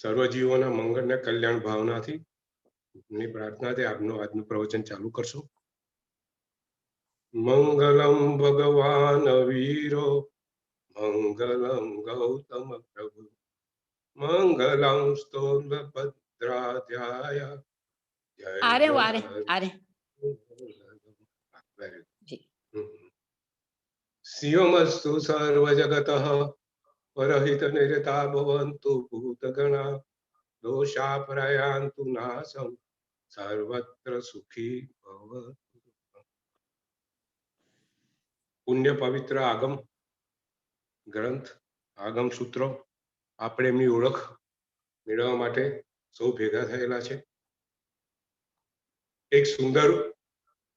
સર્વજીવોના મંગળ ને કલ્યાણ ભાવનાથી ની પ્રાર્થનાથી આપનું આજનું પ્રવચન ચાલુ કરશું. મંગલમ ભગવાન વીરો મંગલમ ગૌતમ પ્રભુ મંગલમ સ્તોત્રપદ્રાધ્યાય આરે વારે આરે શિવમસ્તુ સર્વજગતઃ પરહિત નિરતા ભવન્તુ ભૂતગણા દોષાપરયાન્તુ નાશમ સર્વત્ર સુખી ભવતુ. પુણ્ય પવિત્ર આગમ ગ્રંથ આગમ સૂત્રો આપણે એમની ઓળખ મેળવવા માટે સૌ ભેગા થયેલા છે. એક સુંદર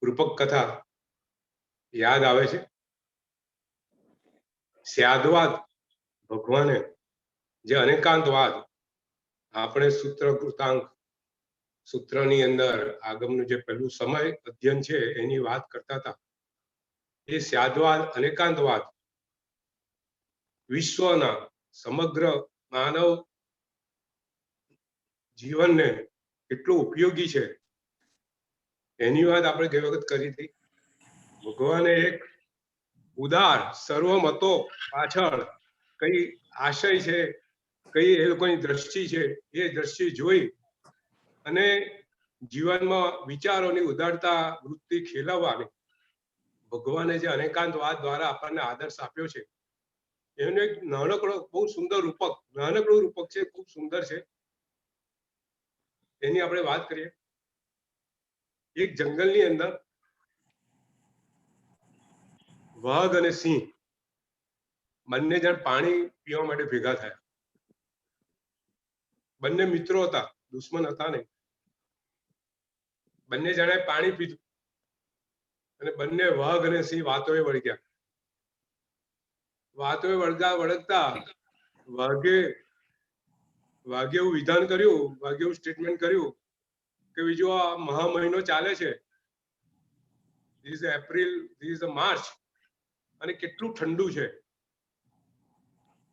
રૂપક કથા યાદ આવે છે. સ્યાદવાદ ભગવાને જે અનેકાંતવાદ આપણે સૂત્ર કૃતાંક સૂત્રની અંદર આગમનું જે પહેલું સમય અધ્યયન છે એની વાત કરતા હતા. એ સ્યાદવાદ અનેકાંતવાદ વિશ્વના સમગ્ર માનવ જીવનને કેટલું ઉપયોગી છે એની વાત આપણે ગઈ વખત કરી હતી. ભગવાને એક ઉદાર સર્વમતો પાછળ કઈ આશય છે, કઈ એ લોકોની દ્રષ્ટિ છે, એ દ્રષ્ટિ જોઈ અને જીવનમાં વિચારોની ઉદારતા વૃત્તિ ખેલવવાની ભગવાને જે અનેકાંતવાદ દ્વારા આપણને આદર્શ આપ્યો છે એનો એક નાનકડો બહુ સુંદર રૂપક નાનકડું રૂપક છે, ખૂબ સુંદર છે. એની આપણે વાત કરીએ. એક જંગલની અંદર વાઘ અને સિંહ બંને જણ પાણી પીવા માટે ભેગા થયા. બંને મિત્રો હતા, દુશ્મન હતા નહીં. બંને જણાએ પાણી પીધું અને બંને વાઘ અને સિંહ વાતોએ વળગ્યા. વાતોએ વળગતા વાઘે એવું વિધાન કર્યું, વાઘે એવું સ્ટેટમેન્ટ કર્યું કે બીજો આ મહા મહિનો ચાલે છે, ધીસ એપ્રિલ, ધીસ માર્ચ, અને કેટલું ઠંડુ છે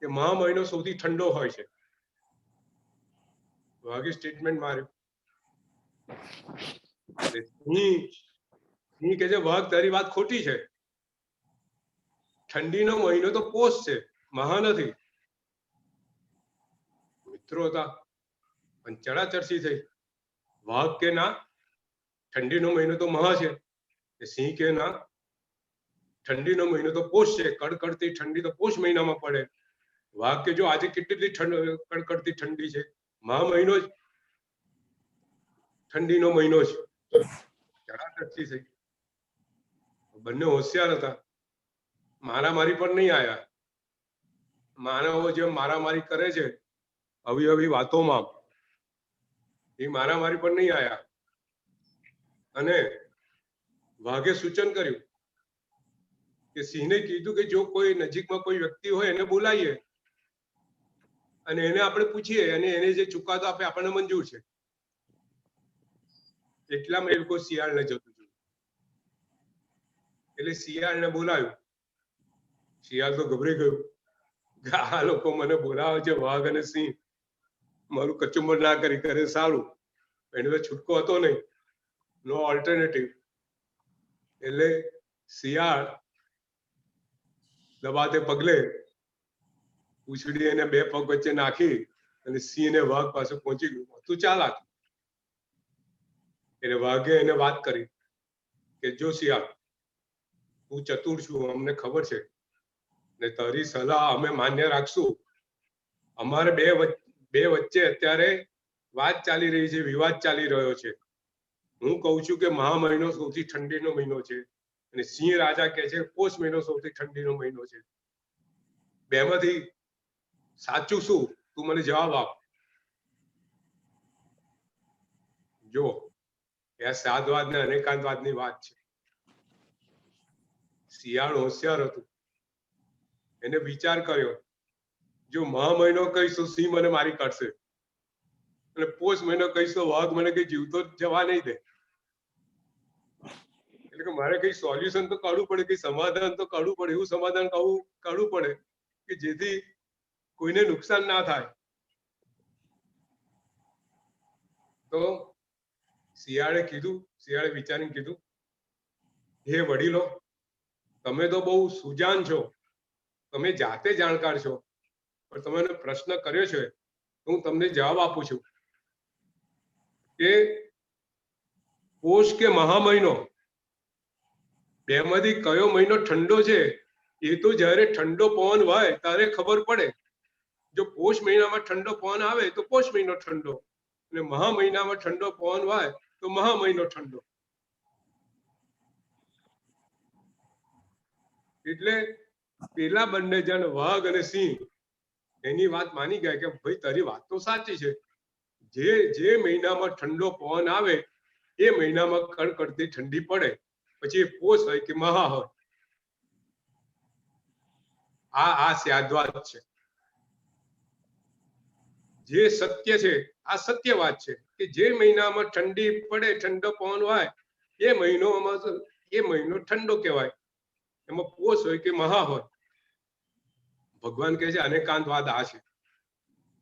કે મહા મહિનો સૌથી ઠંડો હોય છે. વાઘે સ્ટેટમેન્ટ માર્યું. સિંહ કે છે વાઘ તારી વાત ખોટી છે, ઠંડીનો મહિનો તો પોષ છે, મહા નથી. મિત્રો હતા પણ ચડાચડસી થઈ. વાઘ કે ના ઠંડીનો મહિનો તો મહા છે, સિંહ કે ના ઠંડીનો મહિનો તો પોષ છે, કડકડતી ઠંડી તો પોષ મહિનામાં પડે. વાઘ કે જો આજે કેટલી કડકડતી ઠંડી છે, મહા મહિનો જ ઠંડીનો મહિનો છે. ચડાચડસી થઈ. બંને હોશિયાર હતા, મારામારી પર નહીં આયા. માનવો જે મારામારી કરે છે આવી વાતોમાં, એ મારામારી પર નહીં આયા. અને વાઘે સૂચન કર્યું કે સિંહને કીધું કે જો કોઈ નજીકમાં કોઈ વ્યક્તિ હોય એને બોલાવીએ અને એને આપણે પૂછીએ અને એને જે ચુકાદો આપે આપણને મંજૂર છે. એટલામાં એ લોકો શિયાળને જતું જોયું. એટલે શિયાળને બોલાવ્યું. શિયાળ તો ગભરાઈ ગયું કે આ લોકો મને બોલાવે છે, વાઘ અને સિંહ, મારું કચુંબર ના કરી કરે સારું. એને તો છૂટકો હતો નહીં, નો ઓલ્ટરનેટિવ. એટલે શિયાળ દબાતે પગલે પૂંછડી એને બે પગ વચ્ચે નાખી અને સિંહ ને વાઘ પાસે પહોંચી ગયું. તું ચાલ આ. એટલે વાઘે એને વાત કરી કે જો શિયાળ, તું ચતુર છું, અમને ખબર છે, ને તારી સલાહ અમે માન્ય રાખશું. અમારે બે વચ્ચે અત્યારે વાત ચાલી રહી છે, વિવાદ ચાલી રહ્યો છે. હું કહું છું કે મહા મહિનો સૌથી ઠંડીનો મહિનો છે અને સિંહ રાજા કહે છે પોષ મહિનો સૌથી ઠંડીનો મહિનો છે. બેમાંથી સાચું શું? તું મને જવાબ આપ. જો એ સાદવાદ ને અનેકાંતવાદની વાત છે. શિયાળ હોશિયાર હતું, એને વિચાર કર્યો જો મહા મહિનો કહીશ તો સિંહ મને મારી કાઢશે અને પોષ મહિનો કહીશ તો વાઘ મને કઈ જીવતો જવા નહીં દે. એટલે કે મારે કઈ સોલ્યુશન તો કાઢવું પડે, કઈ સમાધાન તો કાઢવું પડે. એવું સમાધાન કાઢવું પડે કે જેથી કોઈને નુકસાન ના થાય. તો શિયાળે વિચારીને કીધું, હે વડીલો, તમે તો બહુ સુજાન છો, તમે જાતે જાણકાર છો, પણ તમે પ્રશ્ન કર્યો છે હું તમને જવાબ આપું છું કે પોષ કે મહા મહિનો બેમાંથી કયો મહિનો ઠંડો છે એ તો જ્યારે ઠંડો પવન હોય ત્યારે ખબર પડે. જો પોષ મહિનામાં ઠંડો પવન આવે તો પોષ મહિનો ઠંડો, અને મહા મહિનામાં ઠંડો પવન હોય તો મહા મહિનો ઠંડો. એટલે પેલા બંને જણ વાઘ અને સિંહ એની વાત માની ગયા કે ભાઈ તારી વાત તો સાચી છે, જે મહિનામાં ઠંડો પવન આવે એ મહિનામાં કડકડતી ઠંડી પડે, પછી એ પોષ હોય કે મહા હોય. આ સ્યાદ્વાત છે. જે સત્ય છે આ સત્ય વાત છે કે જે મહિનામાં ઠંડી પડે, ઠંડો પવન હોય એ મહિનો ઠંડો કહેવાય, એમાં પોષ હોય કે મહા હોય. ભગવાન કહે છે અનેકાંતવાદ આ છે.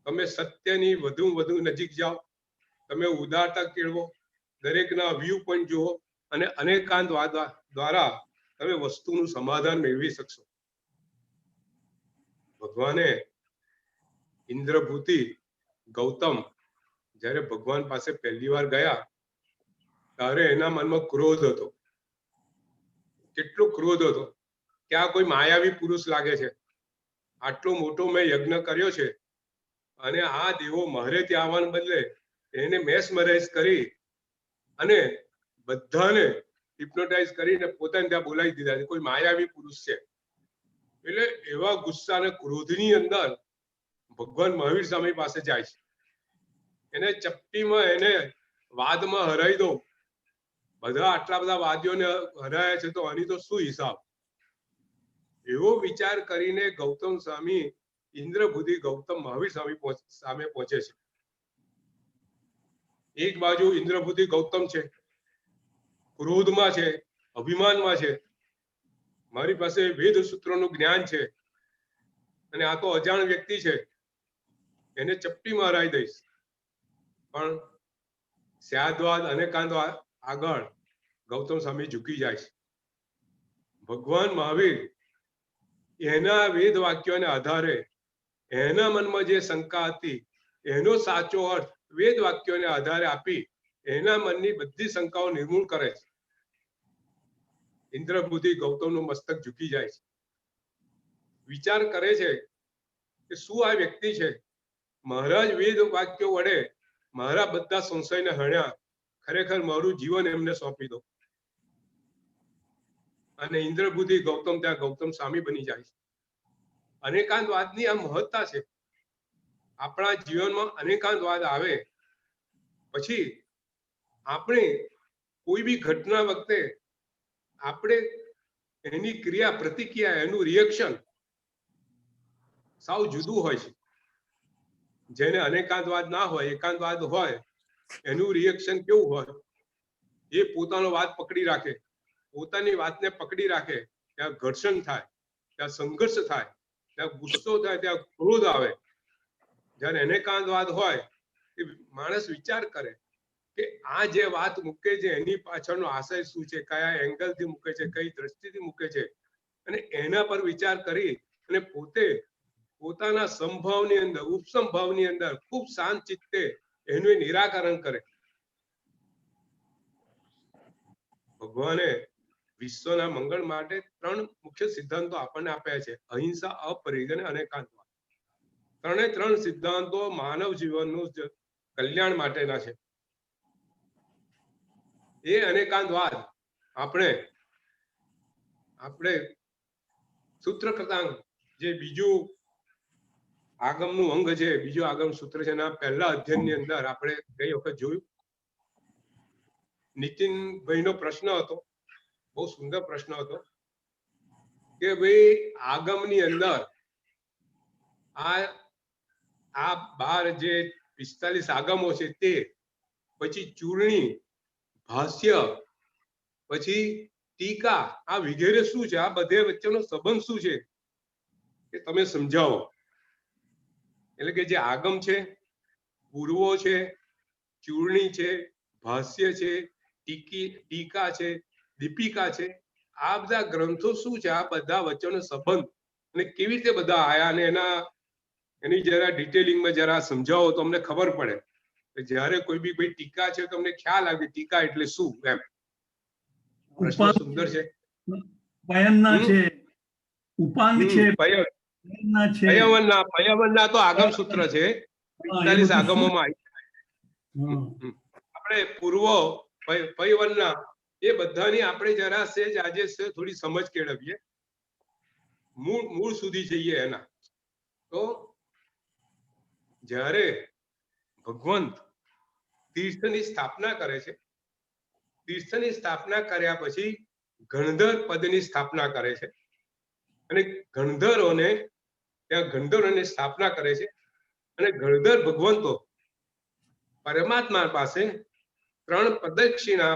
તમે સત્યની વધુ નજીક જાઓ, તમે ઉદારતા કેળવો, દરેકના વ્યૂ પોઈન્ટ જુઓ, અને અનેકાંતવાદ દ્વારા તમે વસ્તુનું સમાધાન મેળવી શકશો. ભગવાને ઇન્દ્રભૂતિ ગૌતમ જ્યારે ભગવાન પાસે પહેલી વાર ગયા ત્યારે એના મનમાં ક્રોધ હતો. કેટલો ક્રોધ હતો કે આ કોઈ માયાવી પુરુષ લાગે છે, આટલો મોટો મેં યજ્ઞ કર્યો છે અને આ દેવો મારે ત્યાં આવવાને બદલે એને મેસમરાઇઝ કરી અને બધાને હિપ્નોટાઇઝ કરીને પોતાને ત્યાં બોલાવી દીધા છે, કોઈ માયાવી પુરુષ છે. એટલે એવા ગુસ્સા અને ક્રોધની અંદર ભગવાન મહાવીર સ્વામી પાસે જાય છે. એને ચપટીમાં એને વાદમાં હરાવી દો, બધા આટલા બધા વાદ્યોને હરાયા છે તો આની તો શું હિસાબ. એવો વિચાર કરીને ગૌતમ સ્વામી ઇન્દ્રભૂતિ ગૌતમ મહાવીર સ્વામી સામે પહોંચે છે. એક બાજુ ઇન્દ્રભૂતિ ગૌતમ છે, ક્રોધમાં છે, અભિમાનમાં છે, મારી પાસે વેદ સૂત્રોનું જ્ઞાન છે અને આ તો અજાણ વ્યક્તિ છે, એને ચપટીમાં હરાવી દઈશ. પણ સ્યાદ્વાદ અનેકાંતવાદ આગળ ગૌતમ સ્વામી ઝૂકી જાય છે. ભગવાન મહાવીર એના વેદ વાક્યોને આધારે એના મનમાં જે શંકા હતી એનો સાચો અર્થ વેદ વાક્યોને આધારે આપી એના મનની બધી શંકાઓ નિર્મૂળ કરે છે. ઇન્દ્રભૂતિ ગૌતમનું મસ્તક ઝૂકી જાય છે. વિચાર કરે છે કે શું આ વ્યક્તિ છે, મહારાજ વેદ વાક્યો વડે મારા બધા સંશયને હણ્યા, ખરેખર મારું જીવન એમને સોંપી દો. અને ઇન્દ્રભૂતિ ગૌતમ ત્યાં ગૌતમ સ્વામી બની જાય છે. અનેકાંતવાદની આ મહત્તા છે. આપણા જીવનમાં અનેકાંતવાદ આવે પછી આપણે કોઈ બી ઘટના વખતે આપણે એની ક્રિયા પ્રતિક્રિયા એનું રિએક્શન સાવ જુદું હોય છે. જેને અનેકાંતવાદ ના હોય, એકાંતવાદ હોય, એનું રિએક્શન કેવું હોય, એ પોતાનો વાત પકડી રાખે, પોતાની વાતને પકડી રાખે, ત્યાં ઘર્ષણ થાય, ત્યાં સંઘર્ષ થાય, ત્યાં ગુસ્સો થાય, ત્યાં ક્રોધ આવે. જ્યારે અનેકાંતવાદ હોય એ માણસ વિચાર કરે કે આ જે વાત મૂકે છે એની પાછળનો આશય શું છે, કયા એંગલથી મૂકે છે, કઈ દ્રષ્ટિથી મૂકે છે, અને એના પર વિચાર કરી અને પોતે પોતાના સંભાવની અંદર, ઉપસંભાવની અંદર ખૂબ શાંત ચિત્તે એનું નિરાકરણ કરે. ભગવાને વિશ્વના મંગળ માટે 3 મુખ્ય સિદ્ધાંતો આપણને આપ્યા છે: અહિંસા, અપરિગ્રહ અને અનેકાંતવાદ. 3 સિદ્ધાંતો માનવ જીવનનું કલ્યાણ માટેના છે. એ અનેકાંતવાદ આપણે સૂત્ર કથાંગ જે બીજું આગમનું અંગ છે, બીજું આગમ સૂત્ર છે, એના પહેલા અધ્યયનની અંદર આપણે ગઈ વખત જોયું. નીતિનભાઈનો પ્રશ્ન હતો, બહુ સુંદર પ્રશ્ન હતો કે ભાઈ આગમની અંદર આ 12 જે 45 આગમો છે તે પછી ચૂર્ણી, ભાષ્ય, પછી ટીકા, આ વગેરે શું છે, આ બધે વચ્ચેનો સંબંધ શું છે એ તમે સમજાવો. એટલે કે જે આગમ છે, પૂર્વો છે, ચૂર્ણી છે, ભાષ્ય છે, ટીકા છે, દીપિકા છે, આ બધા ગ્રંથો શું છે? આ બધા વચ્ચેનો સંબંધ અને કેવી રીતે બધા આયા અને એની જરા ડિટેલિંગમાં જરા સમજાવો તો અમને ખબર પડે. જ્યારે કોઈ બી ભાઈ ટીકા છે તો અમને ખ્યાલ આવે ટીકા એટલે શું એમ. પ્રશ્ન સુંદર છે. પયનના છે, ઉપાંગ છે, પયવનના તો આગમ સૂત્ર છે. 45 આગમોમાં આપણે પૂર્વ પયવનના એ બધાની આપણે જરા સેજ આજે થોડી સમજ કેળવીએ, મૂળ સુધી જઈએ એના. તો જ્યારે ભગવંત તીર્થની સ્થાપના કરે છે, તીર્થની સ્થાપના કર્યા પછી ગણધર પદની સ્થાપના કરે છે અને ગણધરોની સ્થાપના કરે છે અને ગણધર ભગવંતો પરમાત્મા પાસે 3 પ્રદક્ષિણા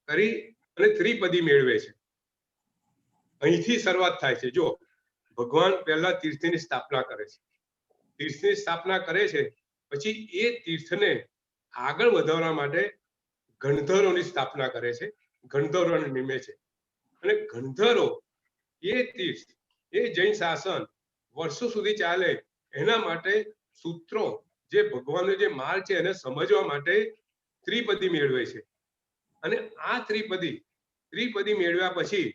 કરી અને ત્રિપદી મેળવે છે. અહીંથી શરૂઆત થાય છે. જો ભગવાન પહેલા તીર્થની સ્થાપના કરે છે, તીર્થની સ્થાપના કરે છે, પછી એ તીર્થને આગળ વધારવા માટે ગણધરોની સ્થાપના કરે છે, ગણધરોને નિમે છે અને ગણધરો એ તીર્થ, એ જૈન શાસન વર્ષો સુધી ચાલે એના માટે સૂત્રો, જે ભગવાનનો જે માર્ગ છે એને સમજવા માટે ત્રિપદી મેળવે છે. અને આ ત્રિપદી મેળવ્યા પછી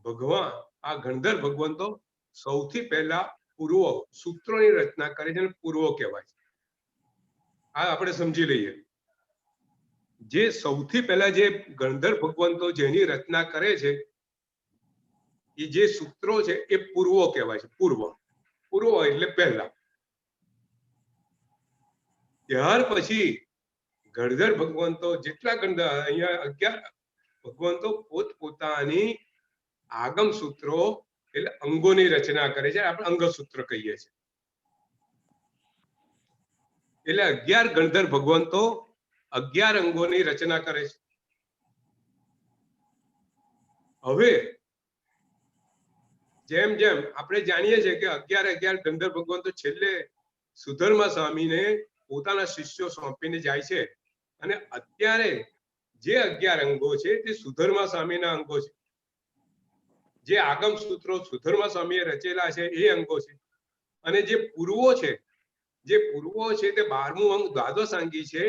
ભગવાન, આ ગણધર ભગવંતો સૌથી પહેલા પૂર્વ સૂત્રોની રચના કરે છે અને પૂર્વ કહેવાય છે. આ આપણે સમજી લઈએ. જે સૌથી પહેલા જે ગણધર ભગવંતો જેની રચના કરે છે એ જે સૂત્રો છે એ પૂર્વ કહેવાય છે. પૂર્વ એટલે પહેલા. ત્યાર પછી ગણધર ભગવંતો જેટલા અહીંયા 11 ભગવંતો પોતપોતાની આગમ સૂત્રો એટલે અંગોની રચના કરે છે. આપણે અંગ સૂત્ર કહીએ છીએ. એટલે 11 ગણધર ભગવંતો 11 અંગોની રચના કરે છે. હવે જેમ જેમ આપણે જાણીએ છીએ કે 11 ગણધર ભગવંતો છેલ્લે સુધર્મા સ્વામીને પોતાના શિષ્યો સોંપીને જાય છે અને અત્યારે જે 11 અંગો છે તે સુધર્મા સ્વામીના અંગો છે. જે આગમ સૂત્રો સુધર્મા સ્વામીએ રચેલા છે એ અંગો છે. અને જે પૂર્વો છે તે 12મું અંગ દ્વાદશાંગી છે,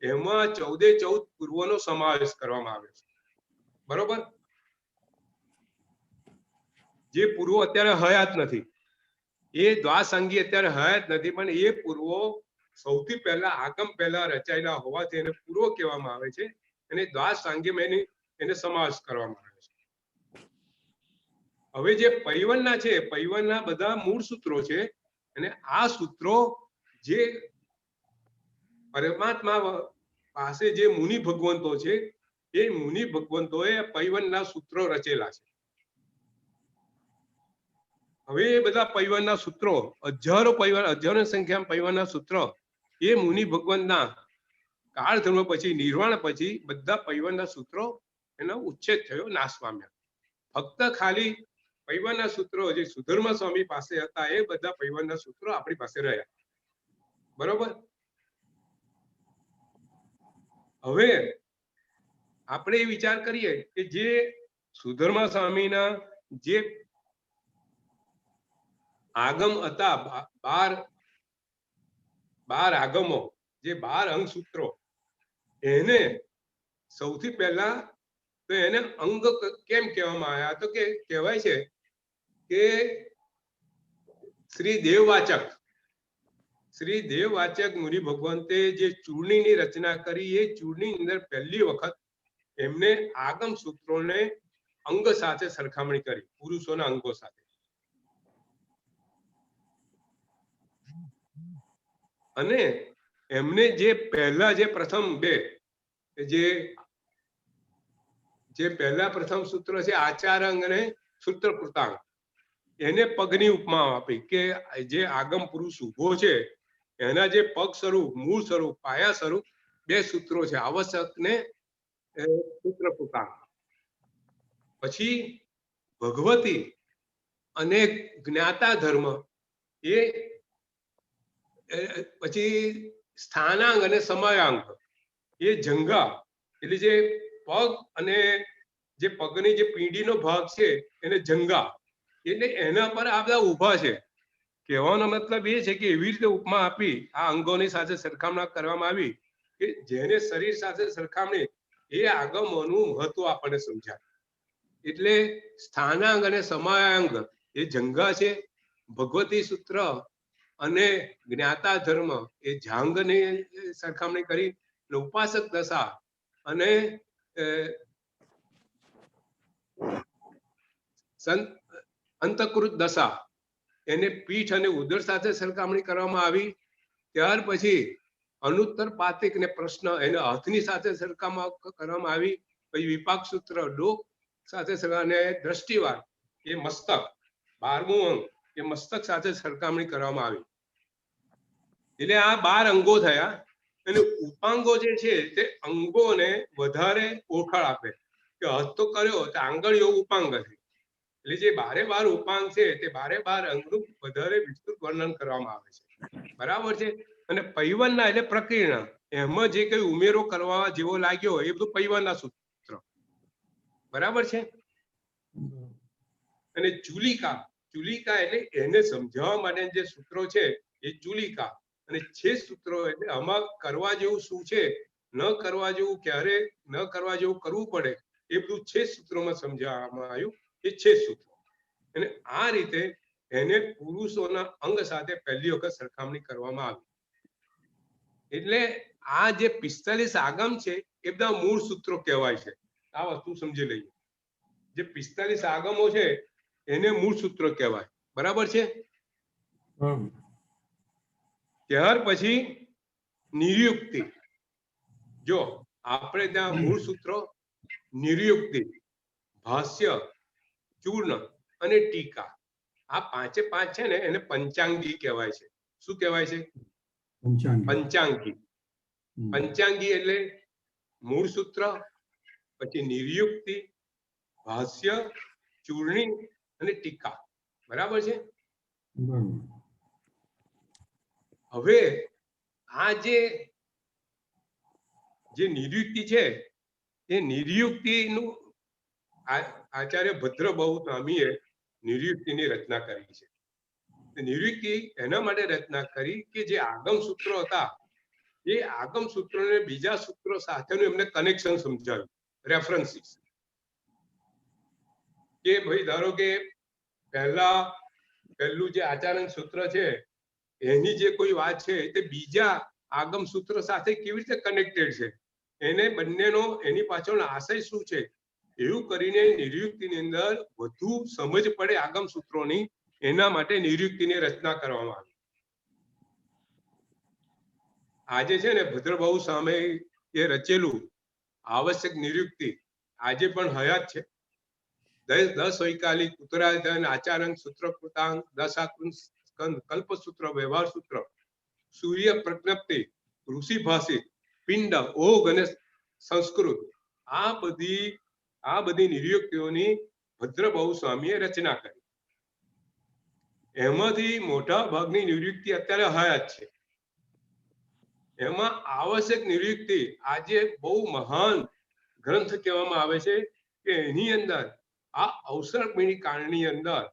એમાં 14 પૂર્વોનો સમાવેશ કરવામાં આવ્યો છે. બરોબર? જે પૂર્વો અત્યારે હયાત નથી, એ દ્વાદશાંગી અત્યારે હયાત નથી, પણ એ પૂર્વો સૌથી પહેલા આગમ પહેલા રચાયેલા હોવાથી એને પૂર્વ કહેવામાં આવે છે અને દ્વાદશાંગીમાં એને સમાવેશ કરવામાં આવે છે. હવે જે પૈવનના છે, પૈવનના બધા મૂળ સૂત્રો છે અને આ સૂત્રો જે પરમાત્મા પાસે જે મુનિ ભગવંતો છે એ મુનિ ભગવંતોએ પૈવનના સૂત્રો રચેલા છે. હવે એ બધા પૈવનના સૂત્રો હજારોની સંખ્યામાં પૈવનના સૂત્રો એ મુનિ ભગવંતના કાળ ધર્મ પછી, નિર્વાણ પછી બધા પૈવનના સૂત્રો એનો ઉચ્છેદ થયો, નાશ પામ્યા. ફક્ત ખાલી પૈવનના સૂત્રો જે સુધર્મા સ્વામી પાસે હતા એ બધા પૈવનના સૂત્રો આપણી પાસે રહ્યા. બરોબર? હવે આપણે એ વિચાર કરીએ કે જે સુધર્મા સ્વામીના જે આગમ હતા 12 આગમો, જે 12 અંગ સૂત્રો, એને સૌથી પહેલા તો એને અંગ કેમ કહેવામાં આવ્યા? તો કે કહેવાય છે કે શ્રી દેવવાચક મુનિ ભગવંતે જે ચૂર્ણીની રચના કરી, એ ચૂર્ણી અંદર પહેલી વખત એમને આગમ સૂત્રોને અંગ સાથે સરખામણી કરી, પુરુષોના અંગો સાથે. અને એમને જે પહેલા જે પ્રથમ બે જે પહેલા પ્રથમ સૂત્ર છે આચાર અંગ અને સૂત્ર કૃતાંગ, એને પગની ઉપમા આપી કે જે આગમ પુરુષ ઉભો છે એના જે પગ સ્વરૂપ, મૂળ સ્વરૂપ, પાયા સ્વરૂપ 2 સૂત્રો છે, આવશ્યક ને સૂત્ર કૃતાંગ. પછી ભગવતી અને જ્ઞાતા ધર્મ, એ પછી સ્થાનાંગ અને સમયાંગ એ જંગા એટલે જે પગ અને જે પગની જે પીંડીનો ભાગ છે એને જંગા એટલે એના પર આ બધા ઊભા છે. કહેવાનો મતલબ એ છે કે એવી રીતે ઉપમા આપી આ અંગોની સાથે સરખામણા કરવામાં આવી કે જેને શરીર સાથે સરખામણી એ આગમોનું મહત્વ આપણને સમજાય. એટલે સ્થાનાંગ અને સમયાંગ એ જંગા છે. ભગવતી સૂત્ર અને જ્ઞાતા ધર્મ એ જાંગની સરખામણી કરી. ઉપાસક દશા અને અંતકૃત દશા એને પીઠ અને ઉદર સાથે સરખામણી કરવામાં આવી. ત્યાર પછી અનુત્તર પાતિક ને પ્રશ્ન એને હાથની સાથે સરખામણી કરવામાં આવી. પછી વિપાક સૂત્ર ડોક સાથે અને દ્રષ્ટિવાર એ મસ્તક 12મું અંગ એ મસ્તક સાથે સરખામણી કરવામાં આવી. એટલે આ 12 અંગો થયા. અને ઉપાંગો જે છે તે અંગોને વધારે ઓળખાણ આપે કે હસ્ત તો કર્યો તો આંગળીઓ ઉપાંગ હતી. એટલે જે 12 ઉપાંગ છે તે 12 અંગનું વધારે વિસ્તૃત વર્ણન કરવામાં આવે છે. બરાબર છે. અને પૈવનના એટલે પ્રકીર્ણ એમાં જે કઈ ઉમેરો કરવા જેવો લાગ્યો એ બધું પૈવનના સૂત્ર. બરાબર છે. અને ચુલિકા એટલે એને સમજાવવા માટે જે સૂત્રો છે એ ચુલિકા અને છે સૂત્રો એટલે આમાં કરવા જેવું શું છે, ન કરવા જેવું ક્યારે, ન કરવા જેવું કરવું પડે એ બધું છે સૂત્રોમાં સમજાવવામાં આવ્યું. એ છે સૂત્રો. અને આ રીતે એને પુરુષોના અંગ સાથે પહેલી વખત સરખામણી કરવામાં આવી. એટલે આ જે 45 આગમ છે એ બધા મૂળ સૂત્રો કહેવાય છે. આ વસ્તુ સમજી લઈએ. જે 45 આગમો છે એને મૂળ સૂત્રો કહેવાય. બરાબર છે. ત્યાર પછી નિર્યુક્તિ. જો આપણે ત્યાં મૂળ સૂત્રો નિર્યુક્તિ, ભાષ્ય, ચૂર્ણ અને ટીકા આ પાંચે પાંચ છે ને એને પંચાંગી કહેવાય છે. શું કહેવાય છે? પંચાંગી. પંચાંગી એટલે મૂળ સૂત્ર, પછી નિર્યુક્તિ, ભાષ્ય, ચૂર્ણી અને ટીકા. બરાબર છે. હવે આ જે નિર્યુક્તિ છે એ નિર્યુક્તિનું આચાર્ય ભદ્રબહુ સ્વામીએ નિર્યુક્તિની રચના કરી છે. નિર્યુક્તિ એના માટે રચના કરી કે જે આગમ સૂત્રો હતા એ આગમ સૂત્રોને બીજા સૂત્રો સાથેનું એમને કનેક્શન સમજાવ્યું. રેફરન્સીસ કે ભાઈ ધારો કે પહેલું જે આચારણ સૂત્ર છે એની જે કોઈ વાત છે તે બીજા આગમ સૂત્ર સાથે કેવી રીતે કનેક્ટેડ છે, એને બંનેનો એની પાછળનો આશય શું છે એવું કરીને નિર્યુક્તિની અંદર વધુ સમજ પડે આગમ સૂત્રોની એના માટે નિર્યુક્તિની રચના કરવામાં આવી. આજે છે ને ભદ્રબહુ સામે એ રચેલું આવશ્યક નિર્યુક્તિ આજે પણ હયાત છે. 10 વૈકાલિક, ઉત્તરાયણ, આચારણ સૂત્ર, કૃતાંગ, દશાકૃત સ્કંદ, કલ્પસૂત્ર, વ્યવહાર સૂત્ર, સૂર્ય પ્રજ્ઞપ્તિ, ઋષિ ભાષિત, પિંડ, ઓઘ અને સંસ્કૃત આ બધી નિર્યુક્તિઓની ભદ્રબહુ સ્વામીએ રચના કરી. એમાંથી મોટા ભાગની નિર્યુક્તિ અત્યારે હયાત છે. એમાં આવશ્યક નિર્યુક્તિ આજે બહુ મહાન ગ્રંથ કહેવામાં આવે છે કે એની અંદર આ અવસરપીણી કાળની અંદર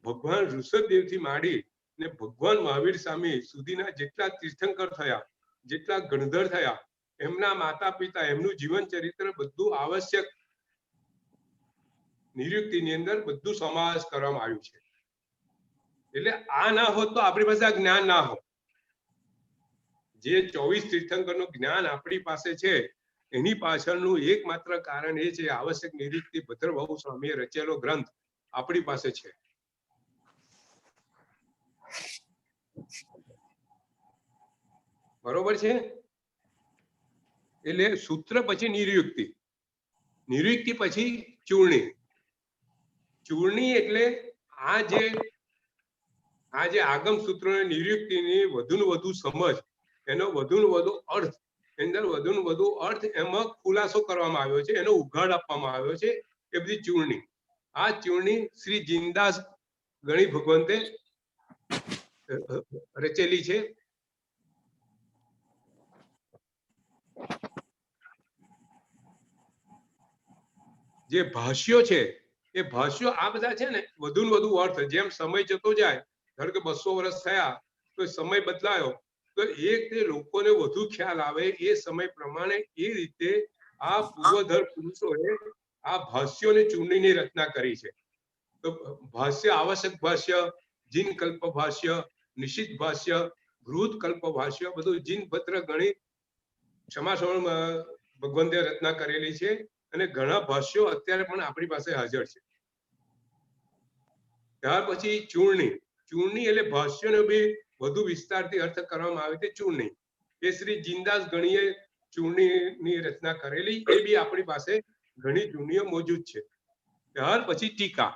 ભગવાન ઋષભદેવથી માંડી ને ભગવાન મહાવીર સ્વામી સુધીના જેટલા તીર્થંકર થયા, જેટલા ગણધર થયા, એમના માતા પિતા, એમનું જીવન ચરિત્ર બધું આવશ્યક નિર્યુક્તિની અંદર બધું સમાવેશ કરવામાં આવ્યું છે. એટલે આ ના હોત તો આપણી પાસે આ જ્ઞાન ના હોત. જે 24 તીર્થંકરનું જ્ઞાન આપણી પાસે છે એની પાછળનું એકમાત્ર કારણ એ છે આવશ્યક નિર્યુક્તિ ભદ્રબહુ સ્વામીએ રચેલો ગ્રંથ આપણી પાસે છે. બરોબર છે. એટલે સૂત્ર પછી નિર્યુક્તિ, નિર્યુક્તિ પછી ચૂર્ણી. ચૂર્ણી એટલે આ જે આગમ સૂત્રોની નિર્યુક્તિની વધુને વધુ સમજ, એનો વધુને વધુ અર્થ, અંદર વધુને વધુ અર્થ એમાં ખુલાસો કરવામાં આવ્યો છે, એનો ઉઘાડ આપવામાં આવ્યો છે. એ બધી ચૂર્ણી. આ ચૂર્ણી શ્રી જીનદાસ ગણી ભગવંતે રચેલી છે. જે ભાષ્યો છે એ ભાષ્યો આ બધા છે ને વધુ ને વધુ અર્થ, જેમ સમય જતો જાય, ધારો કે 200 વર્ષ થયા તો સમય બદલાયો, તો એ તે લોકોને વધુ ખ્યાલ આવે એ સમય પ્રમાણે એ રીતે આ પૂર્વધર પુરુષોએ આ ભાષ્યોની ચૂંટણીની રચના કરી છે. તો ભાષ્ય, આવશ્યક ભાષ્ય, જીન કલ્પ ભાષ્ય, નિશ્ચિત ભાષ્ય, ગૃહત કલ્પ ભાષ્ય, બધું જીન ભદ્ર ગણિત ક્ષમાસણ ભગવંતે રચના કરેલી છે. અને ઘણા ભાષ્યો અત્યારે પણ આપણી પાસે હાજર છે. ત્યાર પછી ચૂંટણી. ચૂંટણી એટલે ભાષ્યોનો બી વધુ વિસ્તારથી અર્થ કરવામાં આવે છે ચૂંટણી. એ શ્રી જીનદાસ ગણીએ ચૂંટણીની રચના કરેલી, એ બી આપણી પાસે ઘણી ચૂંટણીઓ મોજૂદ છે. ત્યાર પછી ટીકા.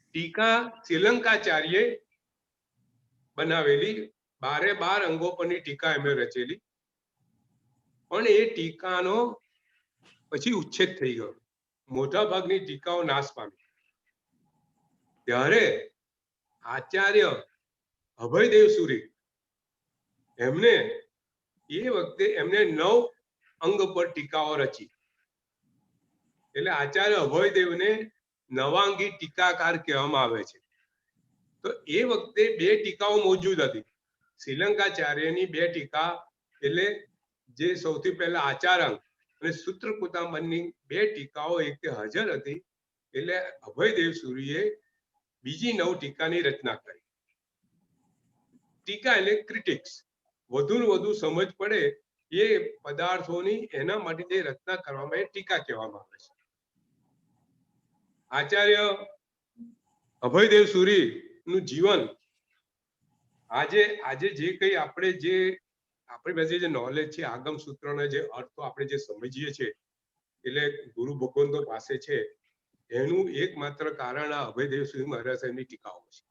ટીકા શ્રીલંકાચાર્ય બનાવેલી 12 અંગો પરની ટીકા એમણે રચેલી, પણ એ ટીકાનો પછી ઉચ્છેદ થઈ ગયો, મોટા ભાગની ટીકાઓ નાશ પામી. ત્યારે આચાર્ય અભયદેવ સુરી એમને એ વખતે એમને 9 અંગ પર ટીકાઓ રચી. એટલે આચાર્ય અભયદેવને નવાંગી ટીકાકાર કહેવામાં આવે છે. તો એ વખતે 2 ટીકાઓ મોજૂદ હતી. શ્રીલંકાચાર્યની 2 ટીકા, એટલે જે સૌથી પહેલા આચારાંગ અને સૂત્રકૂટાંબરની 2 ટીકાઓ એક હાજર હતી. એટલે અભયદેવ સુરીએ બીજી 9 ટીકાની રચના કરી. ટીકા એટલે ક્રિટિક્સ, વધુ ને વધુ સમજ પડે એ પદાર્થોની, એના માટે જે રચના કરવામાં એ ટીકા કહેવામાં આવે છે. આચાર્ય અભયદેવ સુરી નું જીવન, આજે જે કઈ આપણી પાસે જે નોલેજ છે, આગમ સૂત્રોના જે અર્થો આપણે જે સમજીએ છીએ, એટલે ગુરુ ભગવંતો પાસે છે, એનું એકમાત્ર કારણ આ અભયદેવ સુરી મહારાજ સાહેબની ટીકાઓ છે.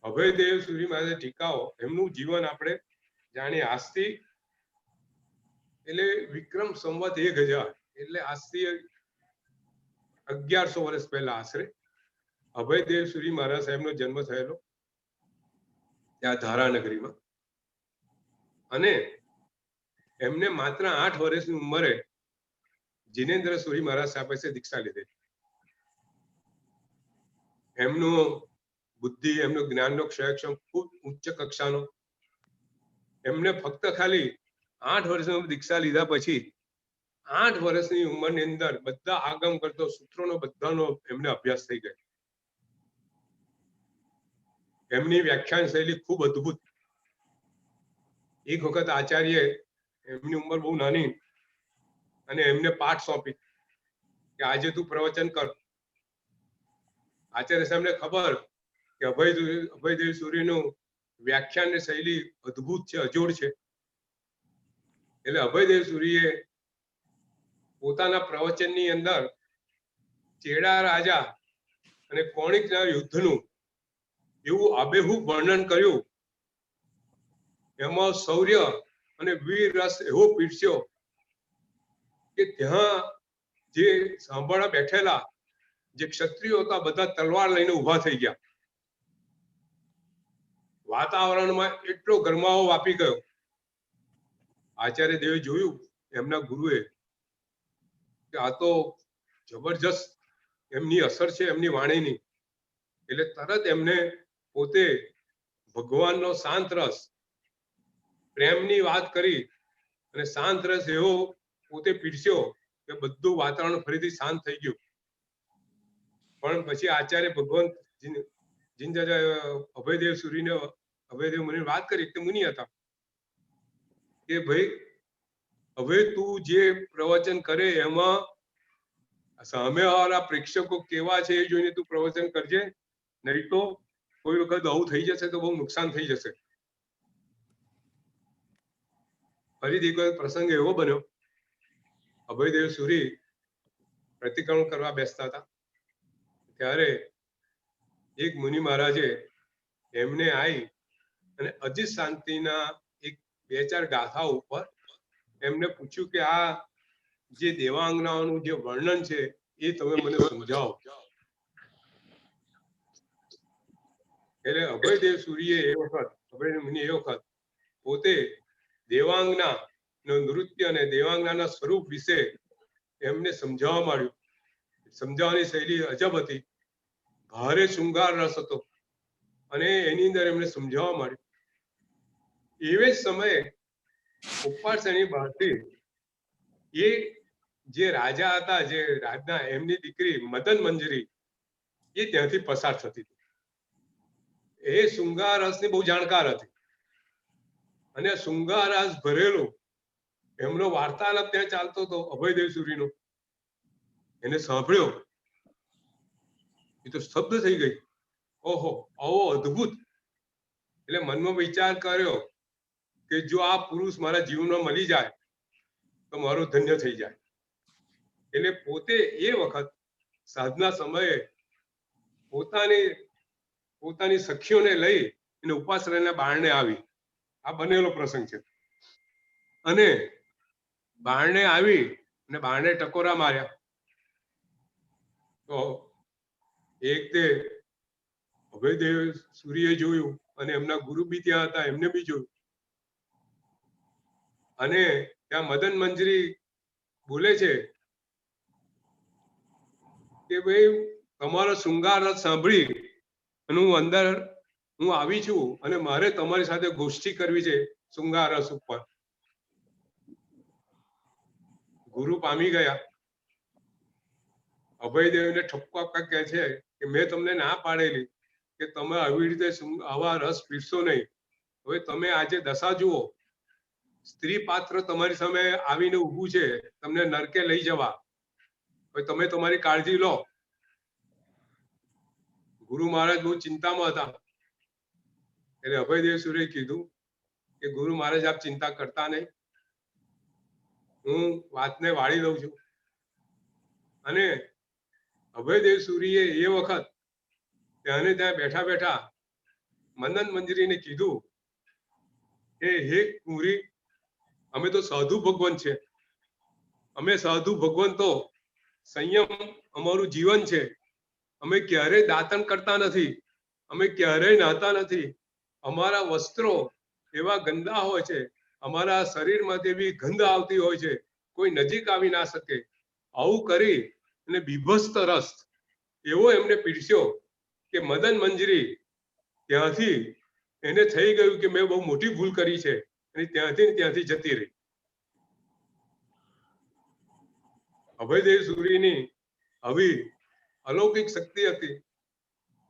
અભયદેવ સુરી મહારાજ ટીકાઓ, એમનું જીવન આપણે જાણીએ. આજથી એટલે વિક્રમ સંવત 1000, એટલે આજથી 1100 વર્ષ પહેલા આશરે અભયદેવ સુરી મહારાજ સાહેબનો જન્મ થયેલો ત્યાં ધારાનગરીમાં. અને એમને માત્ર 8 વર્ષની ઉંમરે જીનેન્દ્ર સુરી મહારાજ સાહેબ પાસે દીક્ષા લીધી. એમનું બુદ્ધિ, એમનો જ્ઞાનનો ક્ષયક્ષમ ખૂબ ઉચ્ચ કક્ષાનો. એમને ફક્ત ખાલી 8 વર્ષની દીક્ષા લીધા પછી 8 વર્ષની ઉંમરની અંદર બધા આગમ કરતો સૂત્રોનો બધાનો એમને અભ્યાસ થઈ ગયો. એમની વ્યાખ્યાન શૈલી ખૂબ અદ્ભુત. એક વખત આચાર્ય, એમની ઉંમર બહુ નાની, અને એમને પાઠ સોંપી કે આજે તું પ્રવચન કર. આચાર્ય સાહેબને ખબર કે અભયદેવ સુરીનું વ્યાખ્યાન શૈલી અદ્ભુત છે, અજોડ છે. એટલે અભયદેવ સુરીએ પોતાના પ્રવચનની અંદર ચેડા રાજા અને કોણિકના યુદ્ધનું એવું આબેહૂબ વર્ણન કર્યું. એમાં શૌર્ય અને વીર રસ એવો પીરસ્યો કે ત્યાં જે સાંભળવા બેઠેલા જે ક્ષત્રિયો હતા, બધા તલવાર લઈને ઉભા થઈ ગયા. વાતાવરણમાં એટલો ગરમાવો વાપી ગયો. આચાર્ય દેવે જોયું, એમના ગુરુએ, કે આ તો જબરજસ્ત એમની અસર છે એમની વાણીની. એટલે તરત એમને પોતે ભગવાનનો શાંત રસ, પ્રેમની વાત કરી, અને શાંત રસ એવો પોતે પીરસ્યો કે બધું વાતાવરણ ફરીથી શાંત થઈ ગયું. પણ પછી આચાર્ય ભગવંત અભયદેવ સુરીને, અભયદેવ મુનિને વાત કરી. તે મુનિ હતા કે ભાઈ, હવે તું જે પ્રવચન કરે એમાં સામેવાળા પ્રેક્ષકો કેવા છે એ જોઈને તું પ્રવચન કરજે, નહીં તો કોઈ વખત આવું થઈ જશે તો બહુ નુકસાન થઈ જશે. ફરીથી કોઈ પ્રસંગ એવો બન્યો, અભયદેવ સુરી પ્રતિક્રમણ કરવા બેસતા હતા, ત્યારે એક મુનિ મહારાજે એમને આવી અને અજીત શાંતિના 2-4 ગાથા ઉપર એમને પૂછ્યું કે આ જે દેવાંગનાઓનું જે વર્ણન છે એ તમે મને સમજાવો. એટલે અભયદેવ સુરીએ એ વખત પોતે દેવાંગના નું નૃત્ય અને દેવાંગનાના સ્વરૂપ વિશે એમને સમજાવવા માંડ્યું. સમજાવવાની શૈલી અજબ હતી. ભારે શૃંગાર રસ હતો અને એની અંદર એમને સમજાવવા માંડ્યું. એવે જ સમયે ઉપાસની બહારથી એ જે રાજા હતા, જે રાજના એમની દીકરી મદન મંજરી એ ત્યાંથી પસાર થતી હતી. એ શૃંગાર રસની બહુ જાણકાર હતી અને શૃંગાર રસ ભરેલો એમનો વાર્તાલાપ ત્યાં ચાલતો હતો અભયદેવ સુરીનો. એને સાંભળ્યો એ તો સ્તબ્ધ થઈ ગઈ. ઓહો, આવો અદ્ભુત! એટલે મનમાં વિચાર કર્યો કે જો આ પુરુષ મારા જીવનમાં મળી જાય તો મારું ધન્ય થઈ જાય. એટલે પોતે એ વખત સાંજના સમયે પોતાની સખીઓને લઈ અને ઉપાશ્રયના બારણે આવી. આ બનેલો પ્રસંગ છે. અને બારણે આવી અને બારણે ટકોરા માર્યા તો એક તે અભયદેવ સૂર્યે જોયું અને એમના ગુરુ બી ત્યાં હતા, એમને બી જોયું. અને ત્યાં મદન મંજરી બોલે છે કે ભાઈ તમારો શૃંગાર રસ સાંભળી અને હું આવી છું અને મારે તમારી સાથે ગોષ્ઠી કરવી છે શૃંગાર રસ ઉપર. ગુરુ પામી ગયા. અભયદેવને ઠપકો આપવા કહે છે કે મેં તમને ના પાડેલી કે તમે આવી રીતે આવા રસ પીરશો નહીં. હવે તમે આજે દશા જુઓ, સ્ત્રી પાત્ર તમારી સામે આવીને ઊભું છે તમને નરકે લઈ જવા. હવે તમે તમારી કાળજી લો. ગુરુ મહારાજ બહુ ચિંતામાં હતા. એટલે અભયદેવ સૂર્યે કીધું કે ગુરુ મહારાજ આપ ચિંતા કરતા નહીં, હું વાતને વાળી દઉં છું. અને અભયદેવ સૂર્યે એ વખત ત્યાં બેઠા બેઠા મદન મંજરીને કીધું કે હે કુંવરી, અમે તો સાધુ ભગવાન છે. અમે સાધુ ભગવાન તો સંયમ અમારું જીવન છે. અમે ક્યારેય દાતન કરતા નથી, અમે ક્યારેય નાતા નથી. અમારા વસ્ત્રો એવા ગંદા હોય છે, અમારા શરીરમાંથી એવી ગંધ આવતી હોય છે, કોઈ નજીક આવી ના શકે. આવું કરી અને બીભત્સ રસ એવો એમને પીરસ્યો કે મદન મંજરી ત્યાંથી એને થઈ ગયું કે મેં બહુ મોટી ભૂલ કરી છે અને ત્યાંથી જતી રહી. અભયદેવ સૂરીની આવી અલૌકિક શક્તિ હતી,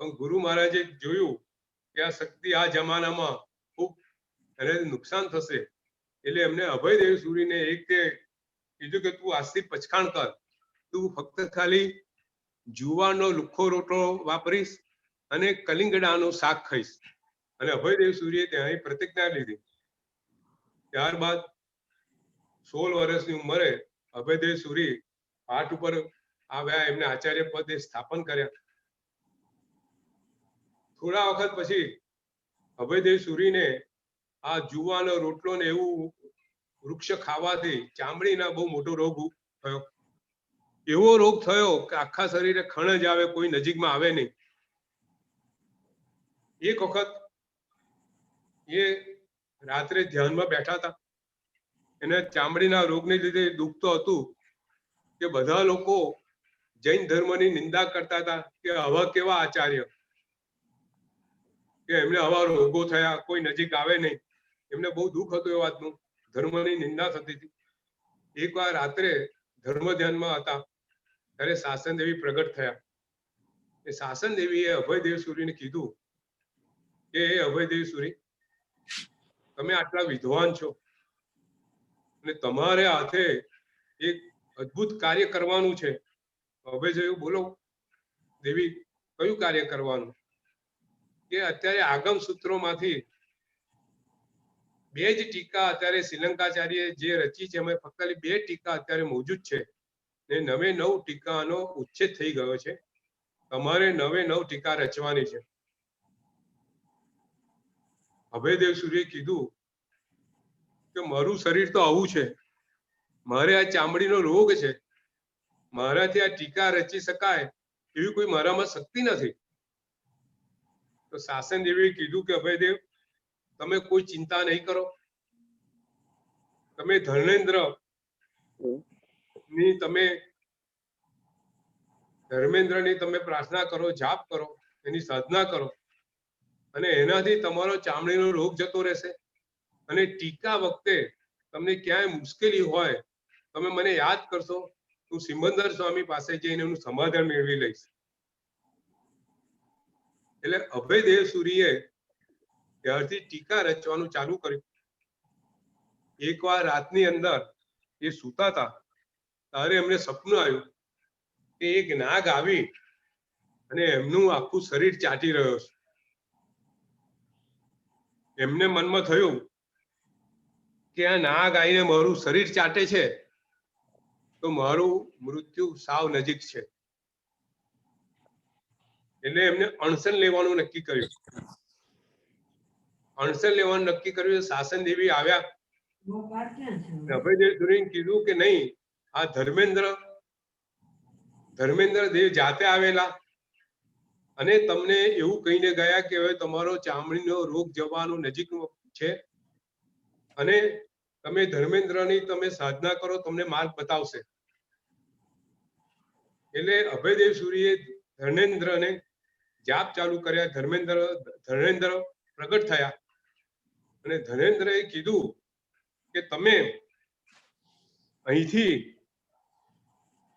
પણ ગુરુ મહારાજે જોયું કે આ શક્તિ આ જમાનામાં ખૂબ એને નુકસાન થશે. એટલે એમને અભયદેવ સૂરીને કીધું કે તું આજથી પચખાણ કર. તું ફક્ત ખાલી જુવારનો લુખ્ખો રોટલો વાપરીશ અને કલિંગડાનું શાક ખાઈશ. અને અભયદેવ સૂર્યે ત્યાં પ્રતિજ્ઞા લીધી. ત્યારબાદ 16 વર્ષની ઉંમરે અભયદેવ સૂરી પાઠ ઉપર આવ્યા, એમને આચાર્ય પદે સ્થાપન કર્યા. થોડા વખત પછી અભયદેવ સૂરીને આ જુવાનો રોટલો ને એવું વૃક્ષ ખાવાથી ચામડીના બહુ મોટો રોગ થયો. એવો રોગ થયો કે આખા શરીરે ખણ જ આવે, કોઈ નજીકમાં આવે નહીં. એક વખત એ રાત્રે ધ્યાનમાં બેઠા હતા. એને ચામડીના રોગને લીધે દુખતો હતું કે બધા લોકો જૈન ધર્મની નિંદા કરતા હતા કે આવા કેવા આચાર્ય કે એમને આવા રોગો થયા, કોઈ નજીક આવે નહીં. એમને બહુ દુઃખ હતું એ વાતનું, ધર્મની નિંદા થતી હતી. એકવાર રાત્રે ધર્મ ધ્યાનમાં હતા ત્યારે શાસન દેવી પ્રગટ થયા. એ શાસન દેવીએ અભયદેવ સૂરીને કીધું કે હે અભયદેવ સૂરી, તમે આટલા વિદ્વાન છો અને તમારે હાથે એક અદ્ભુત કાર્ય કરવાનું છે. અભયદેવ બોલો દેવી, કયું કાર્ય કરવાનું? કે અત્યારે આગમ સૂત્રોમાંથી 2 જ ટીકા અત્યારે શ્રીલંકાચાર્ય જે રચી છે, એમાં ફક્ત 2 ટીકા અત્યારે મોજૂદ છે ને 9 ટીકાનો ઉચ્છેદ થઈ ગયો છે. તમારે 9 ટીકા રચવાની છે. અભયદેવ સૂર્યે કીધું કે મારું શરીર તો આવું છે, મારે આ ચામડીનો રોગ છે, મારાથી આ ટીકા રચી શકાય એવી કોઈ મારામાં શક્તિ નથી. તો શાસન દેવીએ કીધું કે અભયદેવ, તમે કોઈ ચિંતા નહીં કરો. તમે ધર્મેન્દ્ર ની તમે ધર્મેન્દ્રની તમે પ્રાર્થના કરો, જાપ કરો, એની સાધના કરો અને એનાથી તમારો ચામડીનો રોગ જતો રહેશે. અને ટીકા વખતે તમને ક્યાંય મુશ્કેલી હોય તમે મને યાદ કરશો, હું સિમંદર સ્વામી પાસે જઈને એનું સમાધાન મેળવી લઈશ. એટલે અભયદેવ સૂરીએ ત્યારથી ટીકા રચવાનું ચાલુ કર્યું. એકવાર રાતની અંદર એ સૂતા હતા ત્યારે એમને સપનું આવ્યું કે એક નાગ આવી અને એમનું આખું શરીર ચાટી રહ્યો છે. એમને મનમાં થયું કે આ નાગ આવીને મારું શરીર ચાટે છે તો મારું મૃત્યુ સાવ નજીક છે. એટલે એમને અણસન લેવાનું નક્કી કર્યું. અણસન લેવાનું નક્કી કર્યું. શાસન દેવી આવ્યા. અભયદેવ સૂરીને કીધું કે નહીં, આ ધર્મેન્દ્ર દેવ જાતે આવેલા અને તમને એવું કહીને ગયા કે હવે તમારો ચામડીનો રોગ જવાનો નજીક છે અને તમે ધર્મેન્દ્રની તમે સાધના કરો, તમને માર્ગ બતાવશે. એટલે અભયદેવ સૂરીએ ધર્મેન્દ્રને જાપ ચાલુ કર્યા. ધર્મેન્દ્ર પ્રગટ થયા અને ધર્મેન્દ્રએ કીધું કે તમે અહીંથી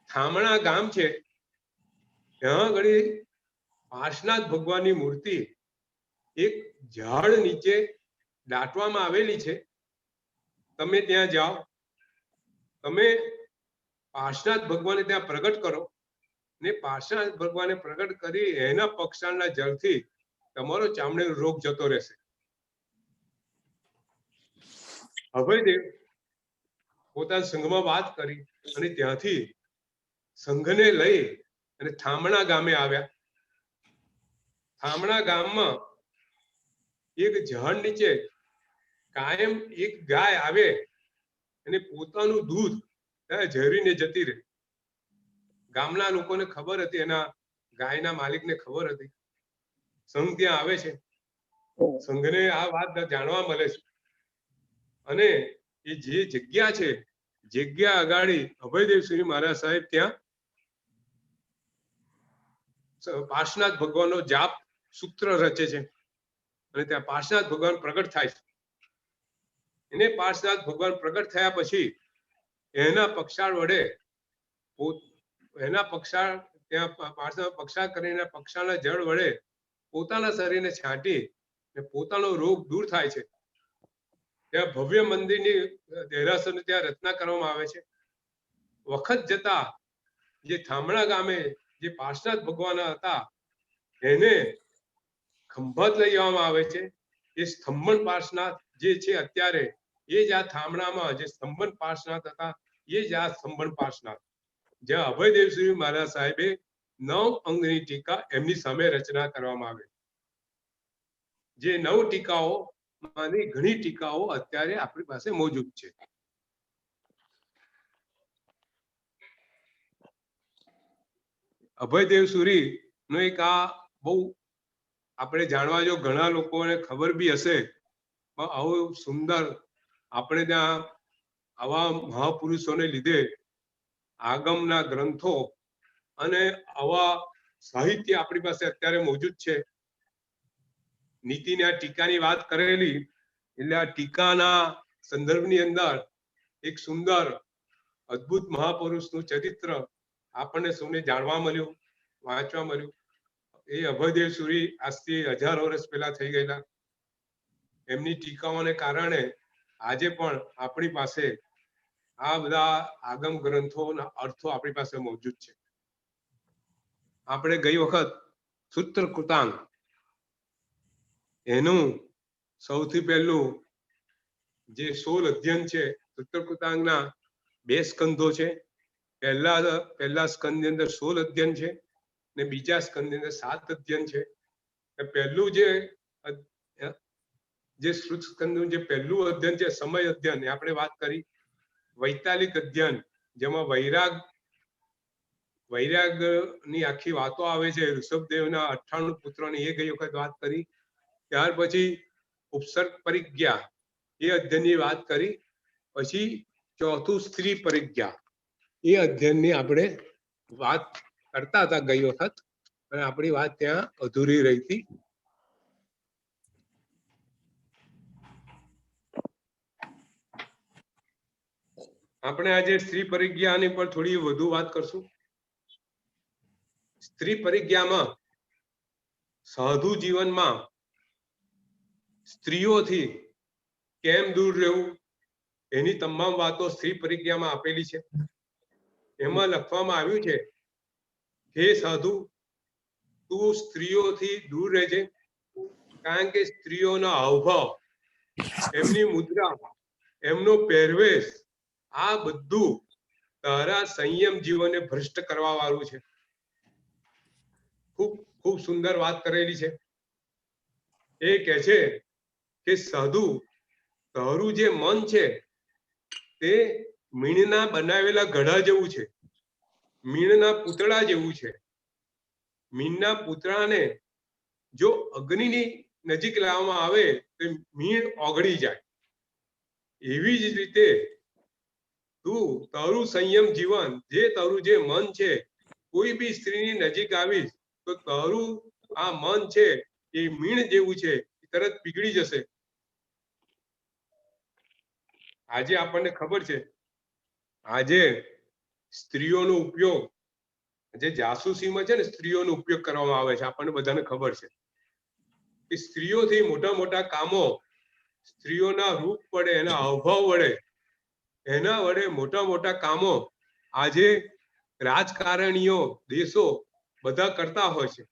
થામણા ગામ છે ત્યાં આગળ પાર્શનાથ ભગવાનની મૂર્તિ એક ઝાડ નીચે દાટવામાં આવેલી છે. તમે ત્યાં જાઓ, તમે પાર્શનાથ ભગવાનને ત્યાં પ્રગટ કરો ને પાર્શનાથ ભગવાને પ્રગટ કરી એના પક્ષાળના જળથી તમારો ચામડીનો રોગ જતો રહેશે. અભયદેવ પોતાના સંઘમાં વાત કરી અને ત્યાંથી સંઘને લઈ અને થામણા ગામે આવ્યા. થામણા ગામમાં એક ઝાડ નીચે કાયમ એક ગાય આવે અને પોતાનું દૂધ ત્યાં ઝરીને જતી રહે. ગામના લોકોને ખબર હતી, એના ગાયના માલિકને ખબર હતી. સંઘ ત્યાં આવે છે. સંઘને આ વાત જાણવા મળે છે અને એ જે જગ્યા છે, જગ્યા અગાડી અભયદેવ સૂરી મહારાજ સાહેબ ત્યાં પાર્શનાથ ભગવાનનો જાપ સૂત્ર રચે છે અને ત્યાં પાર્શનાથ ભગવાન પ્રગટ થાય છે. એને પાર્શનાથ ભગવાન પ્રગટ થયા પછી એના પક્ષાળ વડે ત્યાં પક્ષાળ કરીને પક્ષાળના જળ વડે પોતાના શરીરને છાંટી પોતાનો રોગ દૂર થાય છે. ત્યાં ભવ્ય મંદિરની દેરાસરની ત્યાં રચના કરવામાં આવે છે. વખત જતા જે થામણા ગામે જે પાર્શનાથ ભગવાન હતા એને ખંભાત લઈ જવામાં આવે છે. એ સ્તંભન પાર્શનાથ જે છે અત્યારે એ જ આ થામણામાં જે સ્તંભન પાર્શનાથ હતા એ જ આ સ્તંભન પાર્શનાથ, જ્યાં અભયદેવ સૂરી મહારાજ સાહેબે 9 અંગની ટીકા એમની સામે રચના કરવામાં આવે. જે 9 ટીકાઓ માંની ઘણી ટીકાઓ અત્યારે આપણી પાસે મોજૂદ છે. અભયદેવ સૂરી નો એક આ બહુ આપણે જાણવા જો ઘણા લોકોને ખબર બી હશે, પણ આવું સુંદર આપણે ત્યાં આવા મહાપુરુષોને લીધે આગમના ગ્રંથો અને આવા સાહિત્ય આપણી પાસે અત્યારે મોજૂદ છે. નીતિની આ ટીકાની વાત કરેલી એટલે આ ટીકાના સંદર્ભની અંદર એક સુંદર અદ્ભુત મહાપુરુષનું ચરિત્ર આપણને સૌને જાણવા મળ્યું, વાંચવા મળ્યું. એ અભયદેવ સૂરી આજથી 1000 વર્ષ પહેલા થઈ ગયેલા. એમની ટીકાઓને કારણે આજે પણ આપણી પાસે આ બધા આગમ ગ્રંથોના અર્થો આપણી પાસે મોજૂદ છે. આપણે ગઈ વખત સૂત્ર કૃતાંગ એનું સૌથી પહેલું જે 16 અધ્યયન છે, સૂત્ર કૃતાંગના 2 સ્કંધો છે. પહેલા સ્કંદની અંદર 16 અધ્યયન છે ને બીજા સ્કંદની અંદર 7 અધ્યયન છે. પહેલું જે શ્રુત સ્કંદનું જે પહેલું અધ્યયન છે સમય અધ્યયન, એ આપણે વાત કરી. વૈતાલિક અધ્યયન જેમાં વૈરાગની આખી વાતો આવે છે, ઋષભદેવના 98 પુત્રોની એ ગઈ વખત વાત કરી. ત્યાર પછી ઉપસર્ગ પરિજ્ઞા એ અધ્યયનની વાત કરી. પછી ચોથું સ્ત્રી પરિજ્ઞા એ અધ્યયનની આપણે વાત કરતા હતા ગઈ વખત, અને આપણી વાત ત્યાં અધૂરી રહી હતી. આપણે આજે સ્ત્રી પરિજ્ઞાની પર થોડી વધુ વાત કરશું. સ્ત્રી પરિજ્ઞામાં સાધુ જીવનમાં સ્ત્રીઓથી કેમ દૂર રહેવું એની તમામ વાતો સ્ત્રી પરિજ્ઞામાં આપેલી છે. એમાં લખવામાં આવ્યું છે, હે સાધુ, તું સ્ત્રીઓથી દૂર રહેજે, કારણ કે સ્ત્રીઓના હાવભાવ, એમની મુદ્રા, એમનો પહેરવેશ, આ બધું તારા સંયમ જીવનને ભ્રષ્ટ કરવા વાળું છે. ખૂબ ખૂબ સુંદર વાત કરેલી છે. એ કહે છે કે સાધુ, તારું જે મન છે તે મીણના બનાવેલા ઘડા જેવું છે, મીણના પૂતળા જેવું છે. મીણના પૂતળાને જો અગ્નિની નજીક લાવવામાં આવે તો મીણ ઓગળી જાય. એવી જ રીતે તું તારું સંયમ જીવન, જે તારું જે મન છે, કોઈ બી સ્ત્રીની નજીક આવીશ તો તારું આ મન છે એ મીણ જેવું છે, તરત પીગળી જશે. આજે આપણને ખબર છે, આજે સ્ત્રીઓનો ઉપયોગ, જે જાસૂસીમાં છે ને સ્ત્રીઓનો ઉપયોગ કરવામાં આવે છે, આપણને બધાને ખબર છે કે સ્ત્રીઓથી મોટા મોટા કામો, સ્ત્રીઓના રૂપ વડે, એના હાવભાવ વડે, એના વડે મોટા મોટા કામો આજે રાજકારણીઓ, દેશો બધા કરતા હોય છે.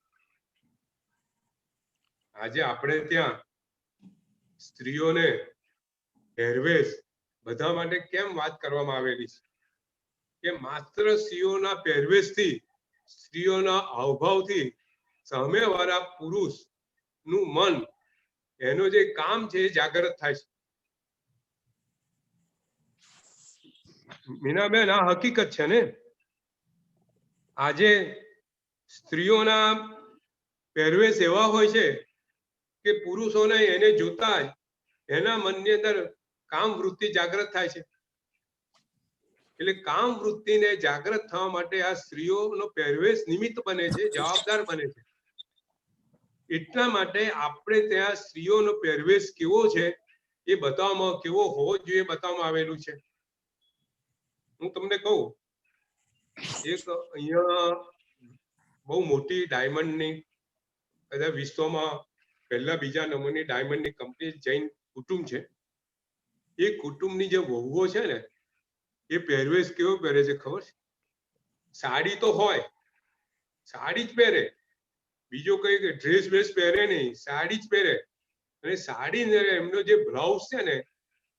આજે આપણે ત્યાં સ્ત્રીઓને પહેરવેશ બધા માટે કેમ વાત કરવામાં આવેલી છે કે માત્ર સ્ત્રીઓના પહેરવેશથી, સ્ત્રીઓના હાવભાવથી સામેવાળા પુરુષ નું મન, એનો જે કામ છે એ જાગૃત થાય છે. મીનાબેન, આ હકીકત છે ને. આજે સ્ત્રીઓના પહેરવેશ એવા હોય છે કે પુરુષોને એને જોતા જ એના મનની અંદર કામ વૃત્તિ જાગૃત થાય છે. એટલે કામ વૃત્તિને જાગૃત થવા માટે આ સ્ત્રીઓનો પહેરવેશ નિમિત્ત બને છે, જવાબદાર બને છે. એટલા માટે આપણે ત્યાં સ્ત્રીઓનો પહેરવેશ કેવો છે એ બતાવવામાં, કેવો હોવો જોઈએ બતાવવામાં આવેલું છે. હું તમને કહું, એક અહીંયા બહુ મોટી ડાયમંડની, કદાચ વિશ્વમાં પહેલા બીજા નંબરની ડાયમંડની કંપની જૈન કુટુંબ છે. એ કુટુંબની જે વહુઓ છે ને, એ પહેરવેશ કેવો પહેરે છે ખબર છે? સાડી તો હોય, સાડી જ પહેરે, બીજો કઈ ડ્રેસ વેસ પહેરે નહીં, સાડી જ પહેરે. અને સાડી એમનો જે બ્લાઉઝ છે ને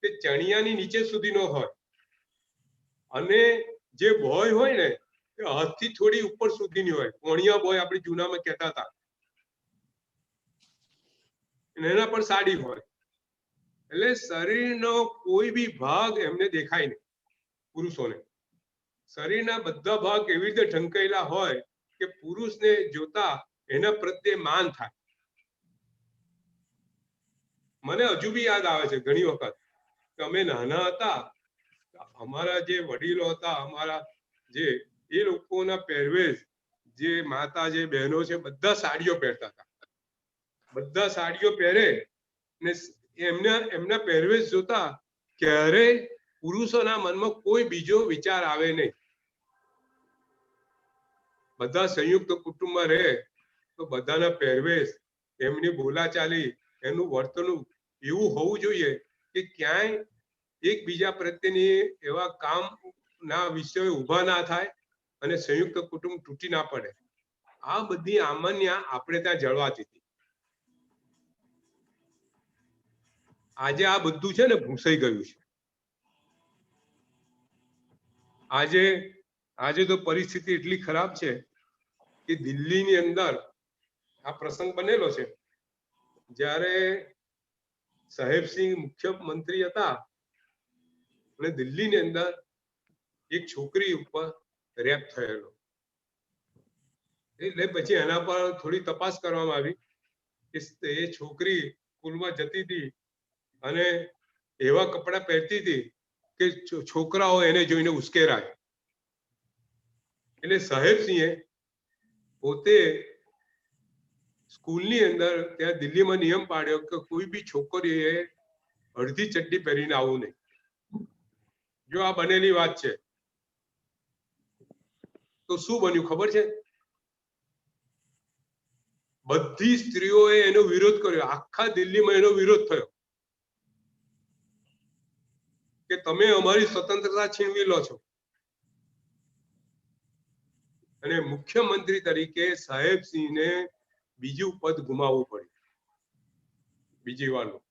તે ચણિયાની નીચે સુધીનો હોય, અને જે બોય હોય ને એ હાથથી થોડી ઉપર સુધીની હોય, કોણિયા બોય આપણે જૂનામાં કહેતા હતા. એના પર સાડી હોય, એટલે શરીરનો કોઈ બી ભાગ એમને દેખાય નહીં. પુરુષોને શરીરના બધા ભાગ એવી રીતે ઢંકાયેલા હોય કે પુરુષને જોતા એના પ્રત્યે માન થાય. મને હજુ બી યાદ આવે છે ઘણી વખત કે અમે નાના હતા, અમારા જે વડીલો હતા, અમારા જે એ લોકોના પહેરવેશ, જે માતા, જે બહેનો છે, બધા સાડીઓ પહેરતા હતા. બધા સાડીઓ પહેરે ને એમના પહેરવેશ જોતા ક્યારે પુરુષોના મનમાં કોઈ બીજો વિચાર આવે નહીં. બધા સંયુક્ત કુટુંબમાં રહે તો બધાના પહેરવેશ, એમની બોલાચાલી, એનું વર્તણૂક એવું હોવું જોઈએ કે ક્યાંય એકબીજા પ્રત્યેની એવા કામના વિષયો ઊભા ના થાય અને સંયુક્ત કુટુંબ તૂટી ના પડે. આ બધી આમન્યા આપણે ત્યાં જળવાતી હતી. આજે આ બધું છે ને ભૂસાઈ ગયું છે. આજે તો પરિસ્થિતિ એટલી ખરાબ છે કે દિલ્હીની અંદર આ પ્રસંગ બનેલો છે, જ્યારે સાહેબસિંહ મુખ્યમંત્રી હતા અને દિલ્હીની અંદર એક છોકરી ઉપર રેપ થયેલો. એટલે પછી એના પર થોડી તપાસ કરવામાં આવી કે એ છોકરી સ્કૂલમાં જતી હતી અને એવા કપડા પહેરતી હતી કે છોકરાઓ એને જોઈને ઉશ્કેરાય. એટલે સાહેબસિંહે પોતે સ્કૂલની અંદર ત્યાં દિલ્હીમાં નિયમ પાડ્યો કે કોઈ બી છોકરીએ અડધી ચડ્ડી પહેરીને આવવું નહીં. જો આ બનેલી વાત છે. તો શું બન્યું ખબર છે? બધી સ્ત્રીઓએ એનો વિરોધ કર્યો. આખા દિલ્હીમાં એનો વિરોધ થયો કે તમે અમારી સ્વતંત્રતા છીનવી લો છો. અને મુખ્યમંત્રી તરીકે સાહેબસિંહને બીજું પદ ગુમાવવું પડ્યું, બીજી વારનું.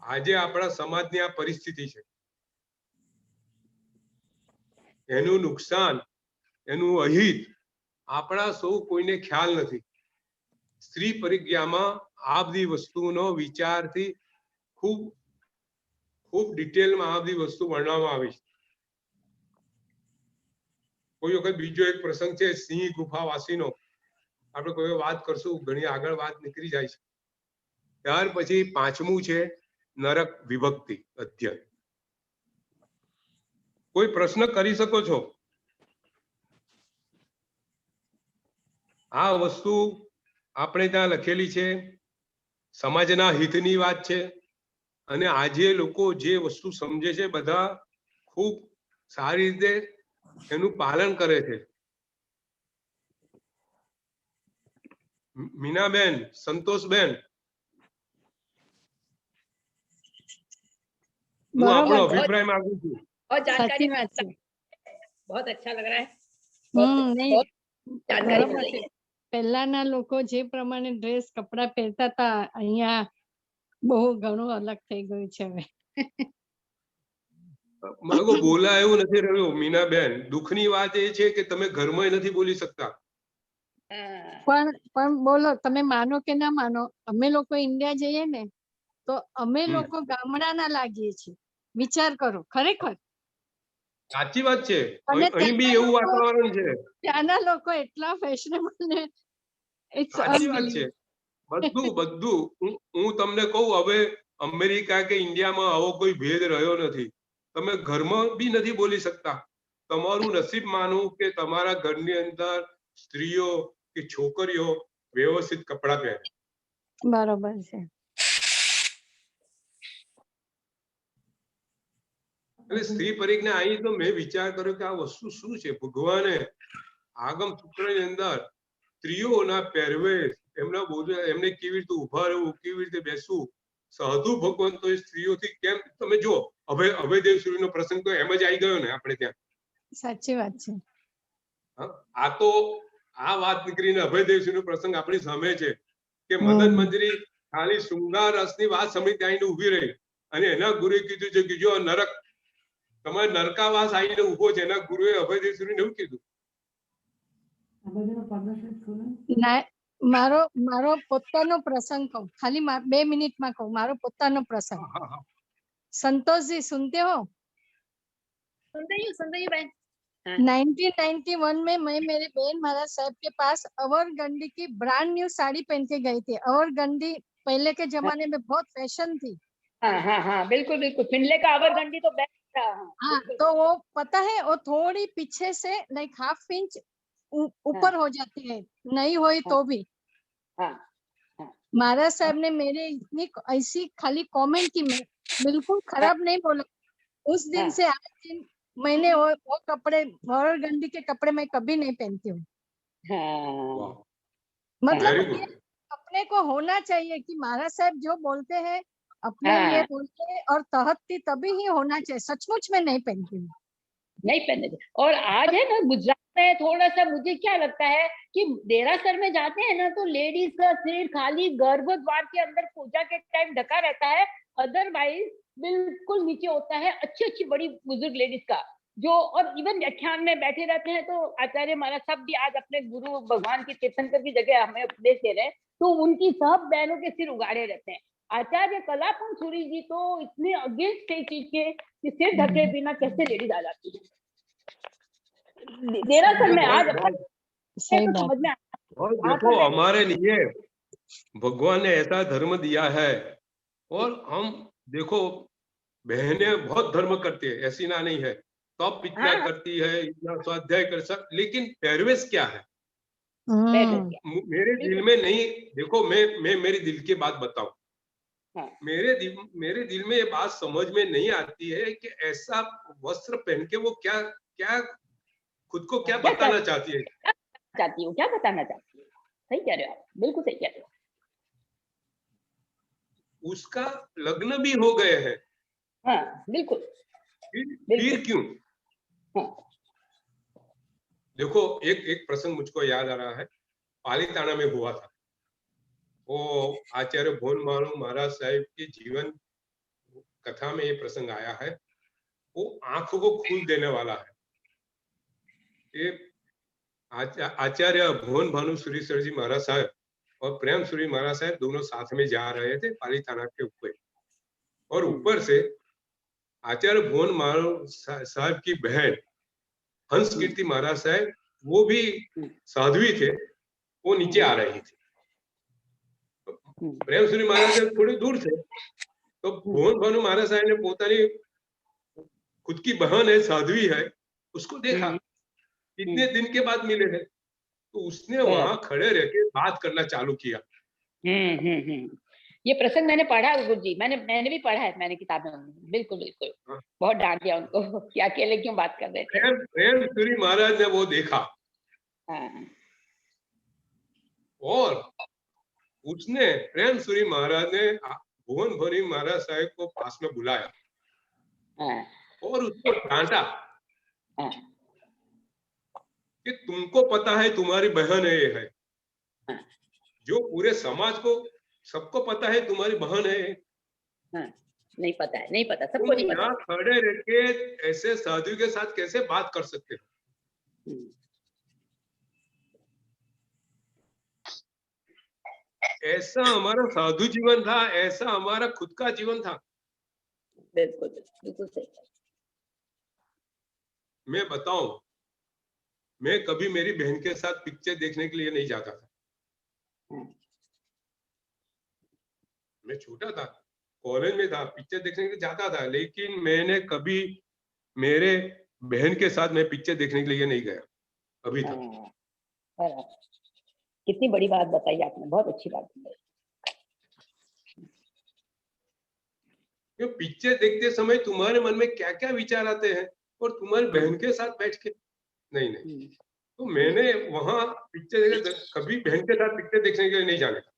આજે આપણા સમાજની આ પરિસ્થિતિ છે. એનું નુકસાન, એનું અહિત આપણા સૌ કોઈને ખ્યાલ નથી. સ્ત્રી પરિજ્ઞામાં આ બધી વસ્તુનો વિચારથી ખૂબ ખૂબ ડિટેલમાં આ બધી વસ્તુ વર્ણવવામાં આવી છે. કોઈ વખત બીજો એક પ્રસંગ છે સિંહ ગુફાવાસીનો, આપણે કોઈ વાત કરશું, ઘણી આગળ વાત નીકળી જાય છે. ત્યાર પછી 5મું છે નરક વિભક્તિ અધ્યયન. કોઈ પ્રશ્ન કરી શકો છો? આ વસ્તુ આપણે ત્યાં લખેલી છે, સમાજના હિતની વાત છે. અને આજે લોકો જે વસ્તુ સમજે છે બધા ખૂબ સારી રીતે એનું પાલન કરે છે. મીનાબેન, સંતોષબેન, હું આપણો અભિપ્રાય માંગુ છું. और जानकारी बात है, बहुत अच्छा लग रहा है, नहीं जानकारी मिल रही है. પહેલાના લોકો જે પ્રમાણે ડ્રેસ કપડા પહેરતા હતા અહીંયા બહુ ઘણું અલગ થઈ ગયું છે હવે. માગો બોલા એવું નથી રહ્યું. મીનાબેન, દુઃખની વાત એ છે કે તમે ઘરમાં નથી બોલી શકતા. પણ બોલો, તમે માનો કે ના માનો, અમે લોકો ઇન્ડિયા જઈએ ને તો અમે લોકો ગામડાના લાગીએ છીએ. વિચાર કરો, ખરેખર સાચી વાત છે. અને અહીં બી એવું વાતાવરણ છે. ત્યાંના લોકો એટલા ફેશનેબલ ને સાચી વાત છે. બધું હું તમને કહું, હવે અમેરિકા કે ઇન્ડિયામાં આવો કોઈ ભેદ રહ્યો નથી. તમે ઘરમાં બી નથી બોલી શકતા. તમારું નસીબ માનું કે તમારા ઘરની અંદર સ્ત્રીઓ કે છોકરીઓ વ્યવસ્થિત કપડા પહેરે. બરોબર છે. એટલે સ્ત્રી પરિજ્ઞા આવી તો મેં વિચાર કર્યો કે આ વસ્તુ શું છે. ભગવાને આગમ સૂત્રની અંદર સ્ત્રીઓના પહેરવેશ, એમના બોધ, એમને કેવી રીતે ઉભા રહેવું, કેવી રીતે બેસવું, સાધુ ભગવંતો સ્ત્રીઓથી કેમ, તમે જો અભયદેવ સુરીનો પ્રસંગ તો એમ જ આવી ગયો ને આપણે ત્યાં. સાચી વાત છે. આ તો આ વાત નીકળીને અભયદેવ સુરીનો પ્રસંગ આપણી સામે છે કે મદન મંજરી ખાલી શૃંગાર રસની વાત સમિતિ આવીને ઉભી રહી અને એના ગુરુએ કીધું છે કે જો નરક, તમારે નરકાવાસ આવીને ઉભો છે. એના ગુરુએ અભયદેવ સુરીને એવું કીધું. મારો પોતાનો પ્રસંગ કહું, ખાલી 2 મિનિટમાં કહું, મારો પોતાનો પ્રસંગ. संतोष जी सुनते हो? सुन रही हूँ बहन. 1991 में मैं मेरे बहन महाराज साहब के पास अवरगंडी की ब्रांड न्यू साड़ी पहन के गई थी. अवरगंडी पहले के जमाने में बहुत फैशन थी. हाँ, बिल्कुल बिल्कुल. पिनले का अवरगंडी तो बेस्ट था. हाँ, तो वो पता है वो थोड़ी पीछे से लाइक 1/2 इंच ऊपर हो जाती है, नहीं हुई तो भी. महाराज साहब ने मेरे इतनी ऐसी खाली कमेंट की, मैं बिल्कुल खराब नहीं बोला. उस दिन से आज दिन मैंने वो कपड़े, अवरगंडी के कपड़े मैं कभी नहीं पहनती हूँ. मतलब अपने को होना चाहिए कि महाराज साहब जो बोलते हैं अपने लिए बोलते हैं और तहत्ती तभी ही होना चाहिए. सचमुच में नहीं पहनती हूँ, नहीं पहनने. और आज है ना गुजरात में थोड़ा सा मुझे क्या लगता है कि देरासर में जाते हैं ना तो लेडीज का सिर खाली गर्भद्वार के अंदर पूजा के टाइम ढका रहता है, अदरवाइज बिल्कुल नीचे होता है. अच्छी अच्छी बड़ी बुजुर्ग लेडीज का जो, और इवन व्याख्यान में बैठे रहते हैं तो आचार्य महाराज सब भी आज अपने गुरु भगवान की तीर्थंकर की जगह हमें उपदेश दे रहे हैं तो उनकी सब बहनों के सिर उगाड़े रहते हैं. आचार्य कलापन सूरी जी तो इतने अगेंस्ट है चीज के कि सिर ढके बिना कैसे लेडीज आ जाती है देरासर में. आज समझ में. और देखो हमारे लिए भगवान ने ऐसा धर्म दिया है और हम देखो बहनें बहुत धर्म करती है, ऐसी ना नहीं है. तप इतना हाँ। करती है, इतना स्वाध्याय कर सक, लेकिन पहरवेश क्या है हम्म, मेरे दिल में नहीं। देखो मैं मेरे दिल की बात बताऊं, हाँ। मेरे दिल में ये बात समझ में नहीं आती है कि ऐसा वस्त्र पहन के वो क्या क्या खुद को क्या क्या बताना चाहती है। चाहती हूँ, क्या बताना चाहती हूँ? सही कह रहे हो आप, बिल्कुल सही कह रहे हो। उसका लग्न भी हो गए हैं, हाँ बिल्कुल फिर बिल्कुल। क्यों? हाँ देखो एक एक प्रसंग मुझको याद आ रहा है, पालीताना में हुआ था। वो आचार्य भोन मारू महाराज साहिब की जीवन कथा में ये प्रसंग आया है। वो आंख को खोल देने वाला है। ये आचार्य भोन भानु सुरेश्वर जी महाराज साहब और प्रेम सूरी महाराज साहब दोनों साथ में जा रहे थे पालीताना के ऊपर, और ऊपर से आचार्य भोन मारू साहब की बहन हंस कीर्ति महाराज साहब, वो भी साध्वी थे, वो नीचे आ रही थी। प्रेम सूरी महाराज साहब थोड़ी दूर थे, तो भोन भानु महाराज साहब ने पोतानी खुद की बहन है, साध्वी है, उसको देखा, कितने दिन के बाद मिले हैं, तो उसने वहां खड़े रह के बात करना चालू किया। ये प्रसंग मैंने पढ़ा है गुरु जी, मैंने भी पढ़ा है, मैंने किताबें में, बिल्कुल बिल्कुल। हाँ। बहुत डांट दिया उनको कि अकेले क्यों बात कर रहे थे। प्रेम सूरी महाराज ने वो देखा, हाँ और उसने प्रेम सूरी महाराज ने भुवन भरी महाराज साहब को पास में बुलाया हाँ और उसको डांटा हाँ कि तुमको पता है तुम्हारी बहन है, ये है हाँ। जो पूरे समाज को सबको पता है तुम्हारी बहन है, हाँ नहीं पता है, नहीं पता, सबको तुम नहीं पता। यहाँ खड़े रह के ऐसे साधु के साथ कैसे बात कर सकते हो? ऐसा हमारा साधु जीवन था, ऐसा हमारा खुद का जीवन था। बिल्कुल बिल्कुल सही। मैं बताऊं, मैं कभी मेरी बहन के साथ पिक्चर देखने के लिए नहीं जाता था। मैं छोटा था, कॉलेज में था, पिक्चर देखने के लिए जाता था, लेकिन मैंने कभी मेरे बहन के साथ मैं पिक्चर देखने के लिए नहीं गया अभी तक। कितनी बड़ी बात बताई आपने, बहुत अच्छी बात बताई। पिक्चर देखते समय तुम्हारे मन में क्या क्या विचार आते हैं, और तुम्हारी बहन के साथ बैठ के नहीं। तो मैंने वहां पिक्चर कभी बहन के साथ पिक्चर देखने के लिए नहीं जाने का।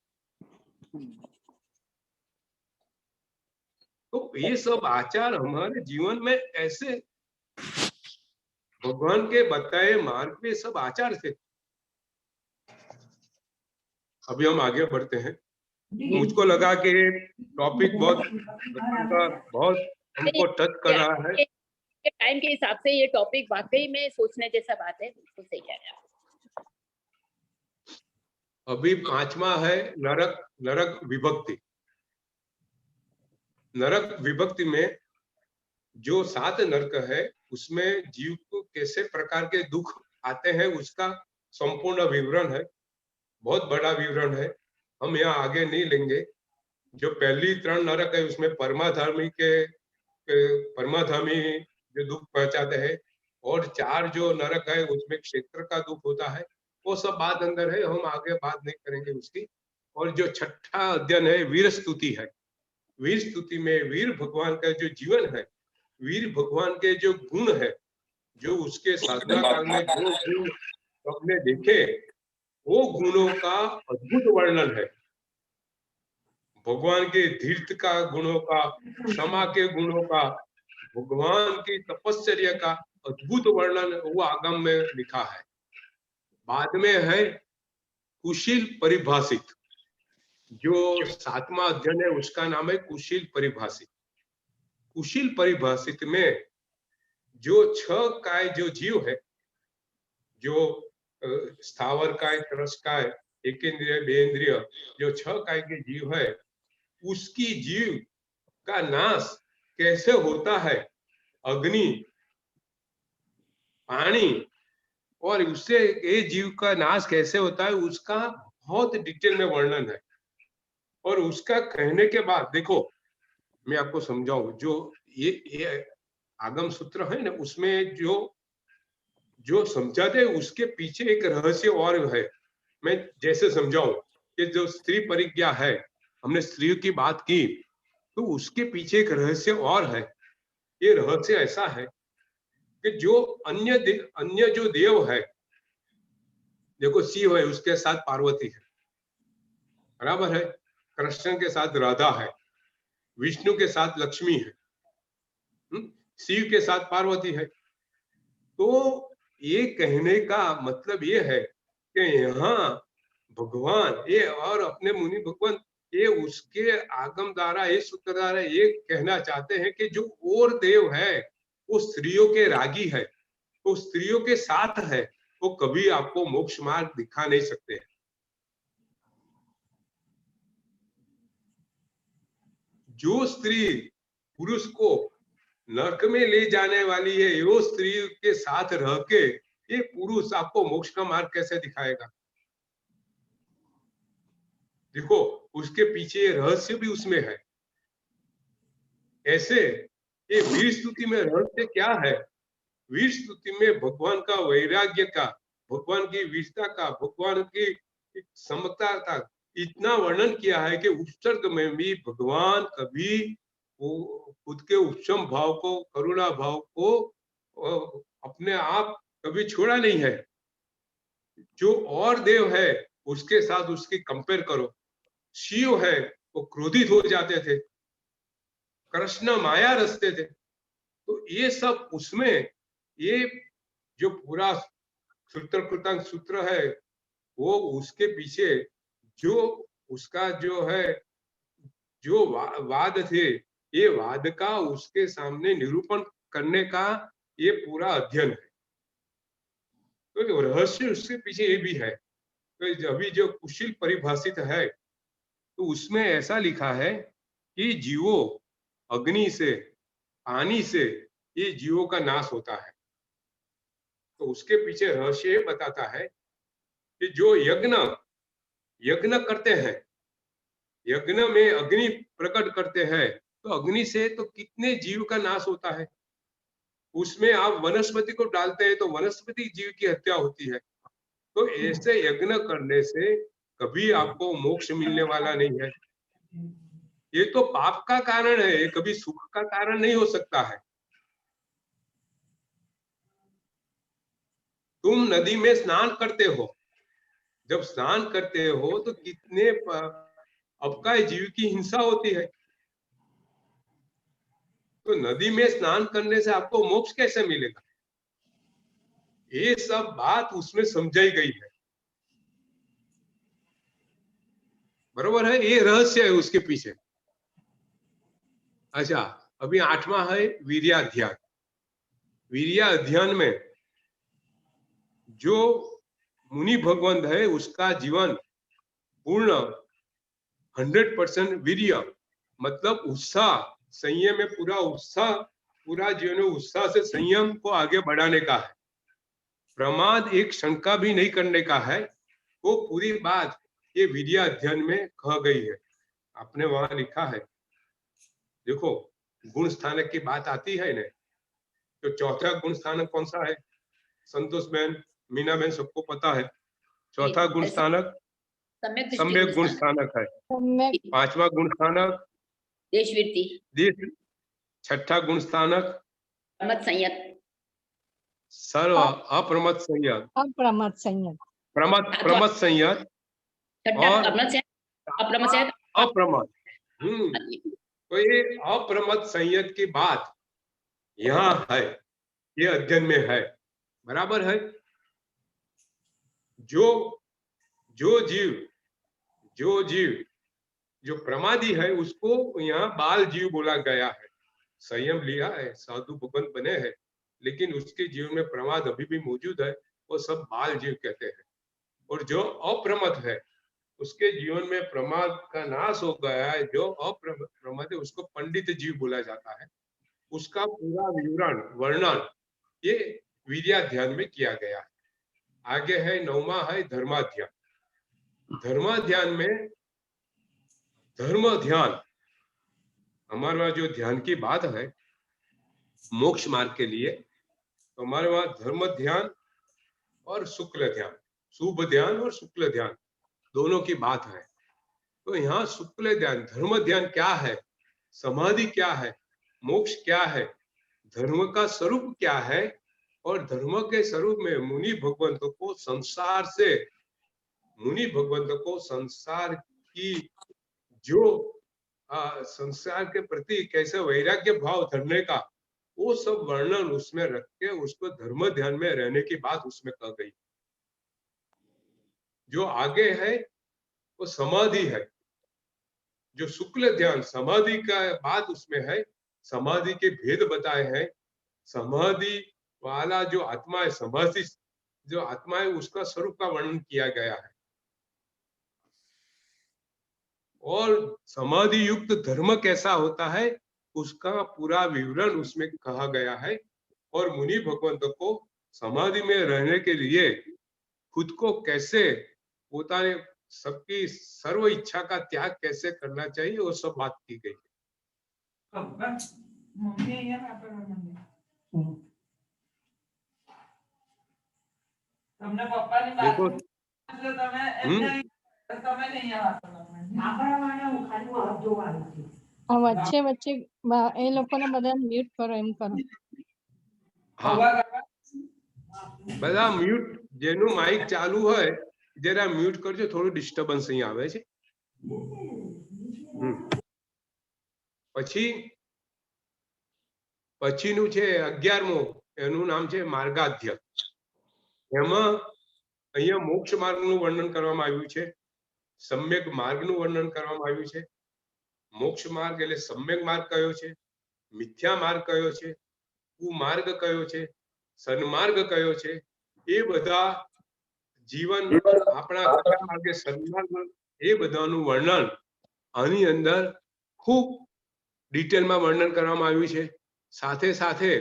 तो ये सब आचार हमारे जीवन में ऐसे भगवान के बताए मार्ग पे सब आचार थे। अभी हम आगे बढ़ते हैं। मुझको लगा कि टॉपिक बहुत हमको टच कर रहा है। टाइम के हिसाब से ये टॉपिक वाकई में सोचने जैसा बात है, बिल्कुल सही कह रहे हैं आप। अभी 5वां है नरक विभक्ति। नरक विभक्ति में जो 7 नरक है, उसमें जीव को कैसे प्रकार के दुख आते हैं उसका संपूर्ण विवरण है, बहुत बड़ा विवरण है, हम यहाँ आगे नहीं लेंगे। जो पहली 3 नरक है उसमें परमाधामी जो दुख पहुंचाते हैं, और 4 जो नरक है उसमें क्षेत्र का दुख होता है, वो सब बात अंदर है, हम आगे बात नहीं करेंगे उसकी। और जो 6ठा अध्ययन है वीर स्तुति है। वीर स्तुति में वीर भगवान का जो जीवन है, वीर भगवान के जो गुण है, जो उसके साधना काल में जो गुण सबने देखे, वो गुणों का अद्भुत वर्णन है। भगवान के धीरता का गुणों का, क्षमा के गुणों का, भगवान की तपस्या का अद्भुत वर्णन वो आगम में लिखा है। बाद में है कुशील परिभाषित, जो 7वां अध्ययन है उसका नाम है कुशील परिभाषित। कुशील परिभाषित में जो 6 काय जो जीव है, जो स्थावर काय, तरस काय, एकेंद्रिय, बेंद्रिय, जो 6 काय के जीव है, उसकी जीव का नाश कैसे होता है, अग्नि, पानी, और उससे ये जीव का नाश कैसे होता है उसका बहुत डिटेल में वर्णन है। और उसका कहने के बाद देखो मैं आपको समझाऊं, जो ये आगम सूत्र है ना, उसमें जो जो समझाते हैं उसके पीछे एक रहस्य और है। मैं जैसे समझाऊं कि जो स्त्री परिज्ञा है, हमने स्त्रियों की बात की, तो उसके पीछे एक रहस्य और है। ये रहस्य ऐसा है कि जो अन्य जो देव है, देखो शिव है, उसके साथ पार्वती है, बराबर है, कृष्ण के साथ राधा है, विष्णु के साथ लक्ष्मी है, शिव के साथ पार्वती है। तो ये कहने का मतलब ये है कि यहाँ भगवान ये और अपने मुनि भगवान ये उसके आगम द्वारा, ये सूत्र द्वारा ये कहना चाहते हैं कि जो और देव है वो स्त्रियों के रागी है, वो स्त्रियों के साथ है, वो कभी आपको मोक्ष मार्ग दिखा नहीं सकते। जो स्त्री पुरुष को नरक में ले जाने वाली है, वो स्त्री के साथ रह के ये पुरुष आपको मोक्ष का मार्ग कैसे दिखाएगा? देखो उसके पीछे रहस्य भी उसमें है। ऐसे ये वीर स्तुति में रहस्य क्या है? वीर स्तुति में भगवान का वैराग्य का, भगवान की वीरता का, भगवान की समता का इतना वर्णन किया है कि उपसर्ग में भी भगवान कभी खुद के उपशम भाव को, करुणा भाव को अपने आप कभी छोड़ा नहीं है। जो और देव है उसके साथ उसकी कंपेयर करो, शिव है वो क्रोधित हो जाते थे, कृष्ण माया रचते थे। तो ये सब उसमें ये जो पूरा सूत्र कृतांग सूत्र है वो उसके पीछे जो उसका जो है जो वाद थे, ये वाद का उसके सामने निरूपण करने का ये पूरा अध्ययन है। तो रहस्य उसके पीछे ये भी है। तो अभी जो कुशल परिभाषित है तो उसमें ऐसा लिखा है कि जीवों अग्नि से, पानी से ये जीवों का नाश होता है। तो उसके पीछे रहस्य बताता है कि जो यज्ञ करते हैं, यज्ञ में अग्नि प्रकट करते हैं, तो अग्नि से तो कितने जीव का नाश होता है। उसमें आप वनस्पति को डालते हैं तो वनस्पति जीव की हत्या होती है। तो ऐसे यज्ञ करने से कभी आपको मोक्ष मिलने वाला नहीं है। ये तो पाप का कारण है, ये कभी सुख का कारण नहीं हो सकता है। तुम नदी में स्नान करते हो, जब स्नान करते हो तो कितने अपकाय जीव की हिंसा होती है। तो नदी में स्नान करने से आपको मोक्ष कैसे मिलेगा? ये सब बात उसमें समझाई गई है, बरोबर है, ये रहस्य है उसके पीछे। अच्छा, अभी 8वां है वीर्याध्यान। वीर्याध्यान में जो मुनि भगवंत है उसका जीवन पूर्ण 100% वीर्य, मतलब उत्साह, संयम में पूरा उत्साह, पूरा जीवन में उत्साह से संयम को आगे बढ़ाने का है। प्रमाद एक शंका भी नहीं करने का है। वो पूरी बात ये वीर्य अध्ययन में कह गई है। आपने वहां लिखा है, देखो गुण स्थानक की बात आती है ना, तो चौथा गुण स्थानक कौन सा है? संतोष बहन, मीना बहन, सबको पता है। चौथा गुण स्थानक सम्यक गुण स्थानक है। 5वां गुण स्थानक देशवीरती। 6ठा गुण स्थानक सर्व अप्रमत संयत, प्रमत संयत और अप्रमत। तो ये अप्रमत संयत की बात यहाँ है, ये अध्ययन में है, बराबर है। जो जीव जो प्रमादी है उसको यहाँ बाल जीव बोला गया है। संयम लिया है, साधु भगवंत बने हैं, लेकिन उसके जीवन में प्रमाद अभी भी मौजूद है, वो सब बाल जीव कहते हैं। और जो अप्रमद है उसके जीवन में प्रमाद का नाश हो गया है, जो अप्रमद है उसको पंडित जीव बोला जाता है। उसका पूरा विवरण, वर्णन ये वीर्याध्यान में किया गया है। आगे है 9वां है धर्माध्यान। धर्माध्यान में धर्म ध्यान, हमारा जो ध्यान की बात है, मोक्ष मार्ग के लिए तो हमारे वहां धर्म ध्यान और शुक्ल ध्यान, शुभ ध्यान और शुक्ल ध्यान दोनों की बात है। तो यहाँ शुक्ल ध्यान, धर्म ध्यान क्या है, समाधि क्या है, मोक्ष क्या है, धर्म का स्वरूप क्या है, और धर्म के स्वरूप में मुनि भगवंतों को संसार की जो संसार के प्रति कैसे वैराग्य भाव धरने का, वो सब वर्णन उसमें रख के उसको धर्म ध्यान में रहने की बात उसमें कह गई। जो आगे है वो समाधि है, जो शुक्ल ध्यान समाधि का बात उसमें है, समाधि के भेद बताए हैं। समाधि वाला जो आत्मा है, समाधि जो आत्मा है उसका स्वरूप का वर्णन किया गया है, और समाधि युक्त धर्म कैसा होता है उसका पूरा विवरण उसमें कहा गया है। और मुनि भगवंत को समाधि में रहने के लिए खुद को कैसे पोताने सबकी सर्व इच्छा का त्याग कैसे करना चाहिए वो सब बात की गई है। देखो વચ્ચે વચ્ચે એ લોકોને બધાને મ્યુટ કરો એમ કરો. હા, બધા મ્યુટ, જેનું માઇક ચાલુ હોય જરા મ્યુટ કરજો, થોડું ડિસ્ટર્બન્સ અહીં આવે છે. પછીનું છે 11મો, એનું નામ છે માર્ગાધ્ય. એમાં અહીંયા મોક્ષ માર્ગનું વર્ણન કરવામાં આવ્યું છે, સમ્યક માર્ગનું વર્ણન કરવામાં આવ્યું છે. મોક્ષ માર્ગ એટલે સમ્યક માર્ગ કયો છે, મિથ્યા માર્ગ કયો છે, કુમાર્ગ કયો છે, સન્માર્ગ કયો છે, એ બધા જીવન આપણા કયા માર્ગે સન્માર્ગ, એ બધાનું વર્ણન આની અંદર ખૂબ ડિટેલમાં વર્ણન કરવામાં આવ્યું છે. સાથે સાથે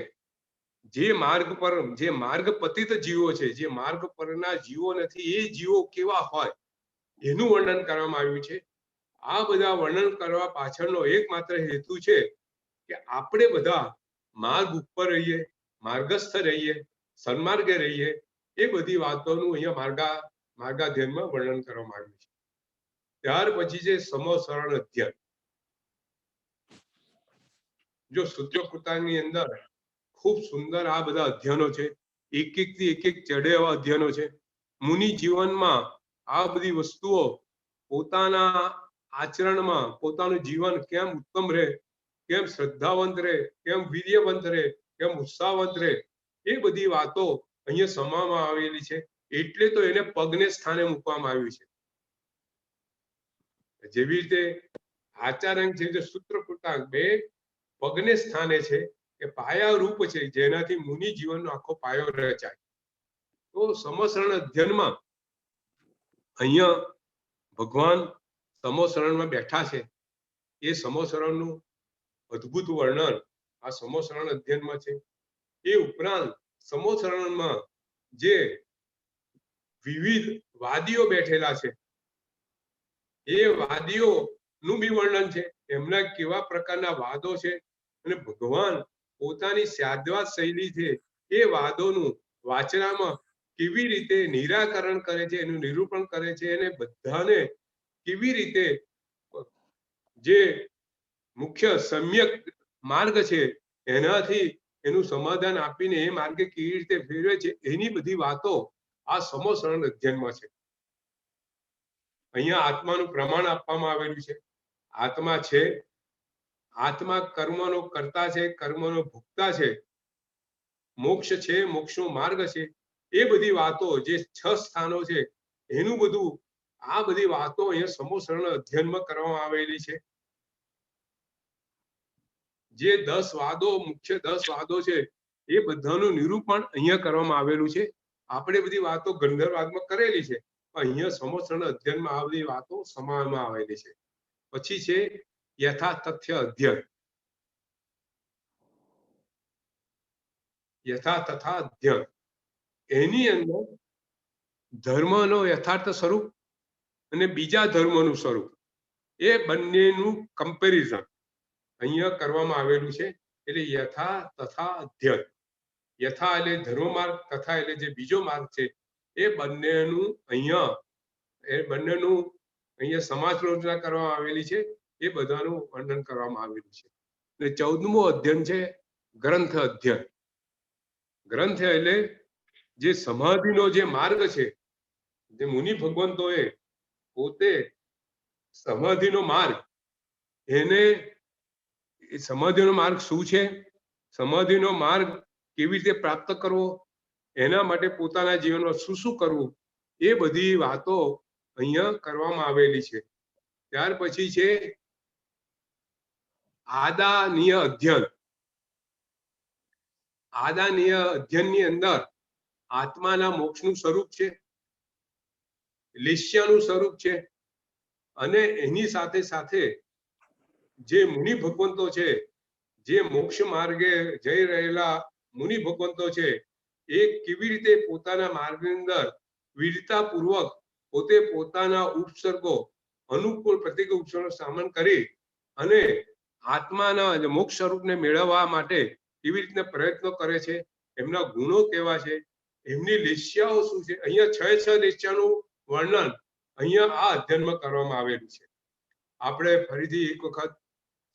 જે માર્ગ પર, જે માર્ગ પતિત જીવો છે, જે માર્ગ પરના જીવો નથી, એ જીવો કેવા હોય એનું વર્ણન કરવામાં આવ્યું છે. આ બધા વર્ણન કરવા પાછળનો એકમાત્ર હેતુ છે કે આપણે બધા માર્ગ ઉપર રહીએ, માર્ગસ્થ રહીએ, સન્માર્ગે રહીએ. એ બધી વાતોનું અહીંયા માર્ગાધ્યયનમાં વર્ણન કરવામાં આવ્યું છે. ત્યાર પછી છે સમોસરણ અધ્યયન. જો સૂત્રકૃતાની અંદર ખૂબ સુંદર આ બધા અધ્યયનો છે, એક થી એક ચડે એવા અધ્યયનો છે. મુનિ જીવનમાં આ બધી વસ્તુઓ પોતાના આચરણમાં, પોતાનું જીવન કેમ ઉત્તમ રહે, કેમ શ્રદ્ધાવંત રહે, કેમ વીર્યવંત રહે, કેમ ઉત્સાહવંત રહે, એ બધી વાતો અહીંયા સમાવવામાં આવેલી છે. એટલે તો એને પગને સ્થાને મૂકવામાં આવ્યું છે. જેવી રીતે આચાર્ય છે, જે સૂત્રકૃતાંક બે પગને સ્થાને છે, કે પાયા રૂપ છે, જેનાથી મુનિ જીવનનો આખો પાયો રચાય. તો સમસરણ અધ્યયનમાં અહીંયા ભગવાન સમોસરણમાં બેઠા છે. એ સમોસરણનું અદ્ભુત વર્ણન આ સમોસરણ અધ્યયનમાં છે. એ ઉપરાંત સમોસરણમાં જે વિવિધ વાદીઓ બેઠેલા છે, એ વાદીઓનું બી વર્ણન છે, એમના કેવા પ્રકારના વાદો છે, અને ભગવાન પોતાની સાદ્વાત શૈલીથી એ વાદોનું વાચનામાં કેવી રીતે નિરાકરણ કરે છે, એનું નિરૂપણ કરે છે, અને બધાને કેવી રીતે જે મુખ્ય સમ્યક માર્ગ છે એનાથી એનું સમાધાન આપીને એ માર્ગે કેવી રીતે ફેરવે છે, એની બધી વાતો આ સમોસરણ અધ્યયનમાં છે. અહીંયા આત્માનું પ્રમાણ આપવામાં આવેલું છે. આત્મા છે, આત્મા કર્મનો કર્તા છે, કર્મનો ભોગતા છે, મોક્ષ છે, મોક્ષનો માર્ગ છે. એ બધી વાતો જે 6 સ્થાનો છે એનું બધું, આ બધી વાતો અહીંયા સમોસરણ અધ્યયનમાં કરવામાં આવેલી છે. જે 10 વાદો, મુખ્ય 10 વાદો છે, એ બધાનું નિરૂપણ અહીંયા કરવામાં આવેલું છે. આપણે બધી વાતો ગંધર્વાદમાં કરેલી છે, અહીંયા સમોસરણ અધ્યયનમાં આ બધી વાતો સમાવવામાં આવેલી છે. પછી છે યથાતથ્ય અધ્યયન. યથાતથા અધ્યયન, એની અંદર ધર્મનો યથાર્થ સ્વરૂપ અને બીજા ધર્મનું સ્વરૂપ, એ બંનેનું કમ્પેરિઝન અહીંયા કરવામાં આવેલું છે. એટલે યથા તથા અધ્યયન. યથા એટલે ધર્મ માર્ગ, તથા એટલે જે બીજો માર્ગ છે, એ બંનેનું અહીંયા સમાજ રચના કરવામાં આવેલી છે. એ બધાનું વર્ણન કરવામાં આવેલું છે. એટલે 14મું અધ્યયન છે ગ્રંથ અધ્યયન. ગ્રંથ એટલે જે સમાધિનો જે માર્ગ છે, જે મુનિ ભગવંતોએ પોતે સમાધિનો માર્ગ, એને એ સમાધિનો માર્ગ શું છે, સમાધિનો માર્ગ કેવી રીતે પ્રાપ્ત કરવો, એના માટે પોતાના જીવનમાં શું શું કરવું, એ બધી વાતો અહીંયા કરવામાં આવેલી છે. ત્યાર પછી છે આદાનીય અધ્યયન. આદાનીય અધ્યયનની અંદર આત્માના મોક્ષનું સ્વરૂપ છે, લેશ્યનું સ્વરૂપ છે, અને એની સાથે સાથે જે મુનિ ભગવંતો છે, જે મોક્ષ માર્ગે જઈ રહેલા મુનિ ભગવંતો છે, એ કેવી રીતે પોતાના માર્ગની અંદર વીરતાપૂર્વક પોતે પોતાના ઉપસર્ગો, અનુકૂળ પ્રતિકૂળ ઉપસર્ગો સામન કરી અને આત્માના મોક્ષ સ્વરૂપને મેળવવા માટે કેવી રીતના પ્રયત્નો કરે છે, એમના ગુણો કેવા છે, એમની લેશ્યાઓ શું છે. અહીંયા 6 લેશ્યાનું વર્ણન અહીંયા આ અધ્યયનમાં કરવામાં આવેલું છે. આપણે ફરીથી એક વખત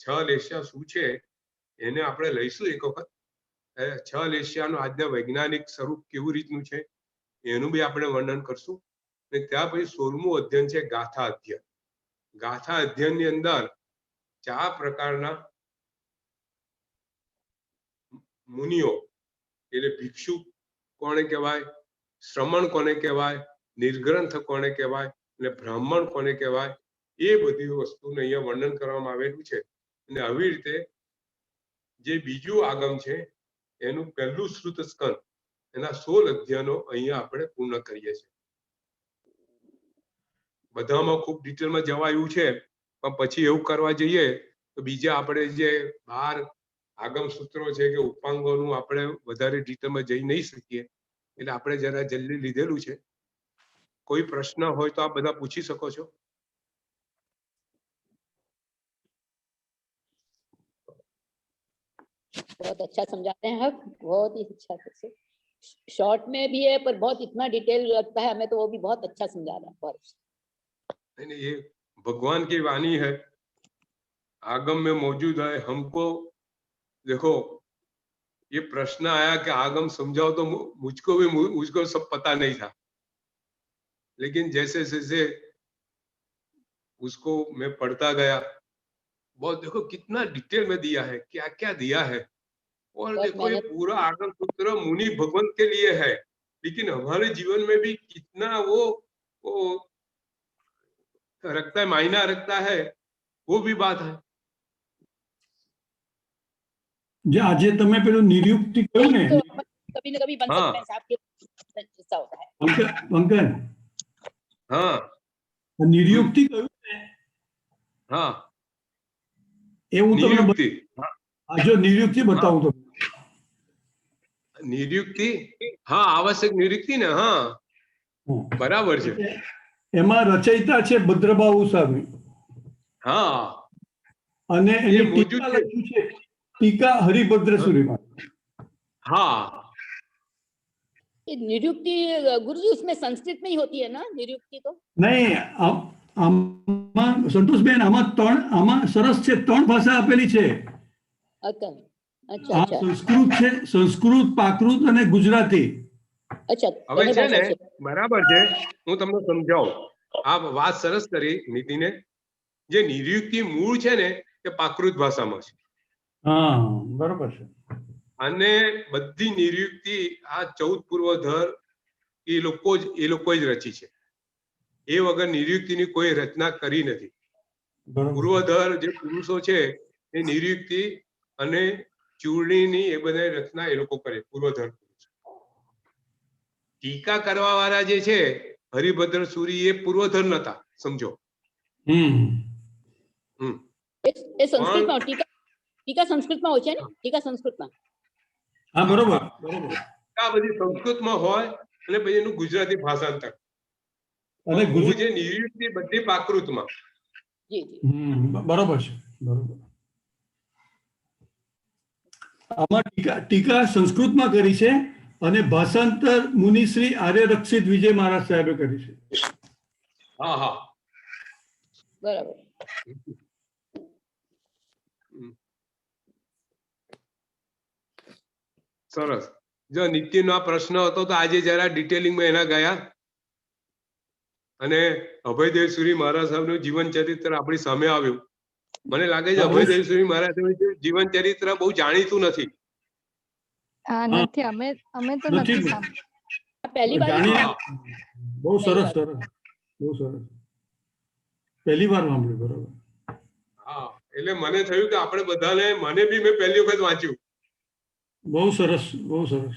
6 લેશ્યા શું છે એને આપણે લઈશું એક વખત. 6 લેશ્યાનું આજના વૈજ્ઞાનિક સ્વરૂપ કેવું રીતનું છે એનું બી આપણે વર્ણન કરશું. અને ત્યાર પછી 16મું અધ્યયન છે ગાથા અધ્યયન. ગાથા અધ્યયનની અંદર 4 પ્રકારના મુનિઓ, એટલે ભિક્ષુ કોને કહેવાય, શ્રમણ કોને કહેવાય, નિર્ગ્રંથ કોને કહેવાય અને બ્રાહ્મણ કોને કહેવાય, એ બધી વસ્તુનું અહીંયા વર્ણન કરવામાં આવેલું છે. અને આવી રીતે જે બીજું આગમ છે એનું પહેલું શ્રુત સ્કંદ, એના 16 અધ્યયનો અહીંયા આપણે પૂર્ણ કરીએ છીએ. બધામાં ખૂબ ડિટેલમાં જવાયું છે, પણ પછી એવું કરવા જઈએ તો બીજા આપણે જે 12 આગમ સૂત્રો છે કે ઉપાંગોનું આપણે વધારે ડિટેલમાં જઈ નહીં શકીએ. એટલે આપણે જરા જલ્દી લીધેલું છે. કોઈ પ્રશ્ન હોય તો આપ બધા પૂછી શકો છો. बहुत अच्छा समझाते हैं आप, बहुत ही अच्छा से शॉर्ट में भी है पर बहुत इतना डिटेल लगता है हमें, तो वो भी बहुत अच्छा समझा रहा है. बहुत नहीं, ये भगवान की वाणी है, आगम में मौजूद है. हमको देखो ये प्रश्न आया कि आगम समझाओ, तो मुझको सब पता नहीं था, लेकिन जैसे जैसे उसको मैं पढ़ता गया, बहुत देखो कितना डिटेल में दिया है, क्या क्या दिया है. और देखो ये पूरा आगम सूत्र मुनि भगवंत के लिए है, लेकिन हमारे जीवन में भी कितना वो रखता है, मायना रखता है, वो भी बात है. જે આજે તમે પેલું નિર્યુક્તિ કહ્યું ને, कभी न कभी बन सकते हैं साहब, के हिस्सा होता है. પંકજ, हाँ નિર્યુક્તિ કહ્યું ને, हाँ એ હું તમને નિર્યુક્તિ. જો નિર્યુક્તિ બતાવું તો નિર્યુક્તિ, હા આવશ્યક નિર્યુક્તિ ને, હા બરાબર છે. એમાં રચયિતા છે ભદ્રબાહુ સ્વામી, હા, અને એની એ મોજૂદ ટીકા છે. લખ્યું છે, ટીકા હરિભદ્ર સુરીમાં. हाँ ये निरुक्ति गुरुजी उसमें संस्कृत में ही होती है ना निरुक्ति तो? નહીં, આમાં સંતોષબેન આમાં સરસ છે, 3 ભાષા આપેલી છે. अच्छा अच्छा આ अच्छा સંસ્કૃત છે, સંસ્કૃત, પ્રાકૃત અને ગુજરાતી. अच्छा. હવે છે ને, બરાબર છે, હું તમને સમજાવું. આ વાત સરસ કરી નીતિને. જે નિર્યુક્તિ મૂળ છે ને તે પ્રાકૃત ભાષામાં છે, હા બરોબર છે. અને બધી નિર્યુક્તિ આ 14 પૂર્વધર એ લોકો જ રચી છે. એ વગર નિર્યુક્તિની કોઈ રચના કરી નથી. પૂર્વધર જે પુરુષો છે એ નિર્યુક્તિ અને ચૂર્ણીની એ બધા રચના એ લોકો કરે, પૂર્વધર પુરુષ. ટીકા કરવા વાળા જે છે હરિભદ્ર સુરી, એ પૂર્વધર નતા, સમજો. એ સંસ્કૃતમાં ટીકા સંસ્કૃતમાં હોય છે ને, ટીકા સંસ્કૃતમાં. હા બરોબર બરોબર. આ બધી સંસ્કૃતમાં હોય અને પછી એનું ગુજરાતી ભાષાંતર, અને જે નિર્યુક્તિ બધી પ્રાકૃતમાં. જી જી બરોબર છે, બરોબર. આમાં ટીકા સંસ્કૃતમાં કરી છે અને ભાષાંતર મુનિશ્રી આર્ય રક્ષિત વિજય મહારાજ સાહેબે કરી છે. હા હા બરાબર. સરસ. જો નિત્યનો આ પ્રશ્ન હતો તો આજે જરા ડિટેલિંગમાં એના ગયા અને અભયદેવ સુરી મહારાજ સાહેબનું જીવન ચરિત્ર આપણી સામે આવ્યું. મને લાગે છે અભયદેવ સુરી મહારાજ જીવન ચરિત્ર બહુ જાણીતું નથી. હા નથી, અમે તો નથી સાંભળ્યું. પહેલી વાર બહુ સરસ સરસ, બહુ સરસ, પહેલી વાર સાંભળ્યું. બરોબર. હા, એટલે મને થયું કે આપણે બધાને, મને બી મેં પહેલી વખત વાંચ્યું. બહુ સરસ, બહુ સરસ.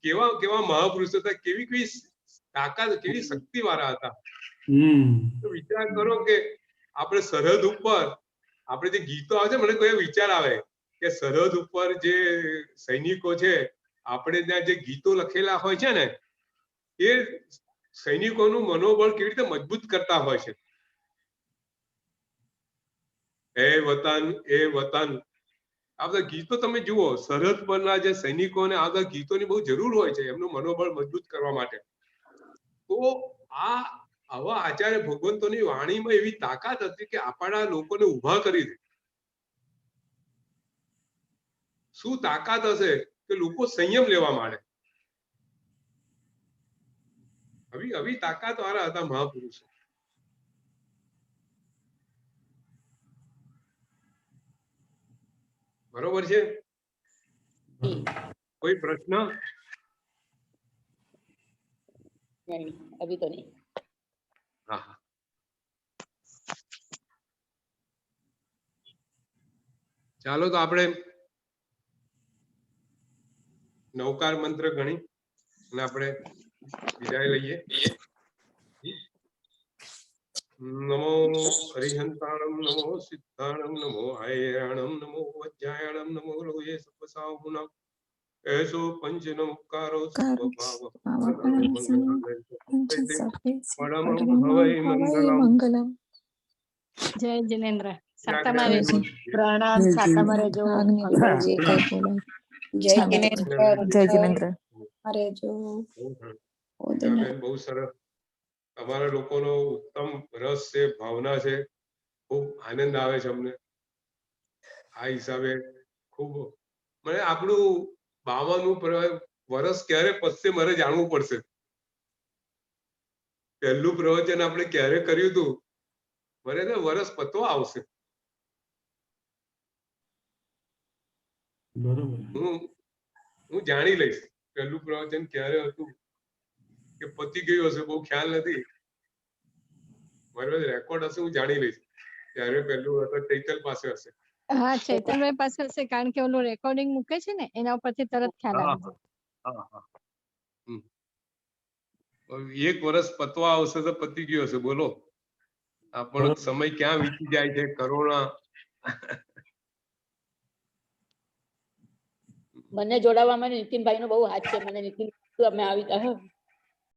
કેવા કેવા મહાપુરુષો હતા, કેવી કેવી તાકાત, કેવી શક્તિ વાળા હતા. તો વિચાર કરો કે આપણે સરહદ ઉપર આપણે જે ગીતો આવે છે, મને કોઈ વિચાર આવે કે સરહદ ઉપર જે સૈનિકો છે, આપણે ત્યાં જે ગીતો લખેલા હોય છે ને, એ સૈનિકોનું મનોબળ કેવી રીતે મજબૂત કરતા હોય છે. એ વતન, એ વતન, આ બધા ગીતો તમે જુઓ, સરહદ પરના જે સૈનિકોને આ બધા ગીતોની બહુ જરૂર હોય છે એમનું મનોબળ મજબૂત કરવા માટે. તો આવા આચાર્ય ભગવંતોની વાણીમાં એવી તાકાત હતી કે આપણા લોકોને ઉભા કરી દે. શું તાકાત હશે કે લોકો સંયમ લેવા માંડે. આવી તાકાત વાળા હતા મહાપુરુષો. બરોબર છે. કોઈ પ્રશ્ન? नहीं, अभी तो नहीं. હા હા, ચાલો તો આપણે નવકાર મંત્ર ગણી અને આપણે વિદાય લઈએ. નમો હરિહંતાણમ, નમો સિદ્ધાણમ, નમો આયરાણમ, નમો વજ્જાયણમ, નમો લોહે સપસાહુનમ, એસો પંચ નમકારો સર્વભાવ પરમં ભવૈ મંગલમ. જય જિનેન્દ્ર. સાતામાં રહેજો. प्रणाम. साता में जो अंकल जी जय जिनेन्द्र. જય જિનેન્દ્ર. अरे जो બેન બહુ સરસ. તમારા લોકોનો ઉત્તમ રસ છે, ભાવના છે, ખૂબ આનંદ આવે છે અમને. આ હિસાબે ખૂબ મને આપણું 52મું વર્ષ ક્યારે પતશે મારે જાણવું પડશે. પહેલું પ્રવચન આપણે ક્યારે કર્યું હતું, મને તો વર્ષ પતવા આવશે. હું જાણી લઈશ પહેલું પ્રવચન ક્યારે હતું કે પતી ગયું હશે, બહુ ખ્યાલ નથી. મારી પાસે રેકોર્ડ હશે, હું જાણી લઈશ ત્યારે પહેલું હતું. ચૈતલ પાસે હશે. હા, ચૈતનભાઈ પાસે હશે, કારણ કે ઓલું રેકોર્ડિંગ મૂકે છે ને, એના ઉપરથી તરત ખ્યાલ આવી જાય. એક વર્ષ પતવા આવશે તો પતી ગયું હશે. બોલો, આપણો સમય ક્યાં વીતી જાય છે. કરોના મને જોડાવામાં નીતિનભાઈ નો બહુ હાથ છે. મને નીતિન અમે આવી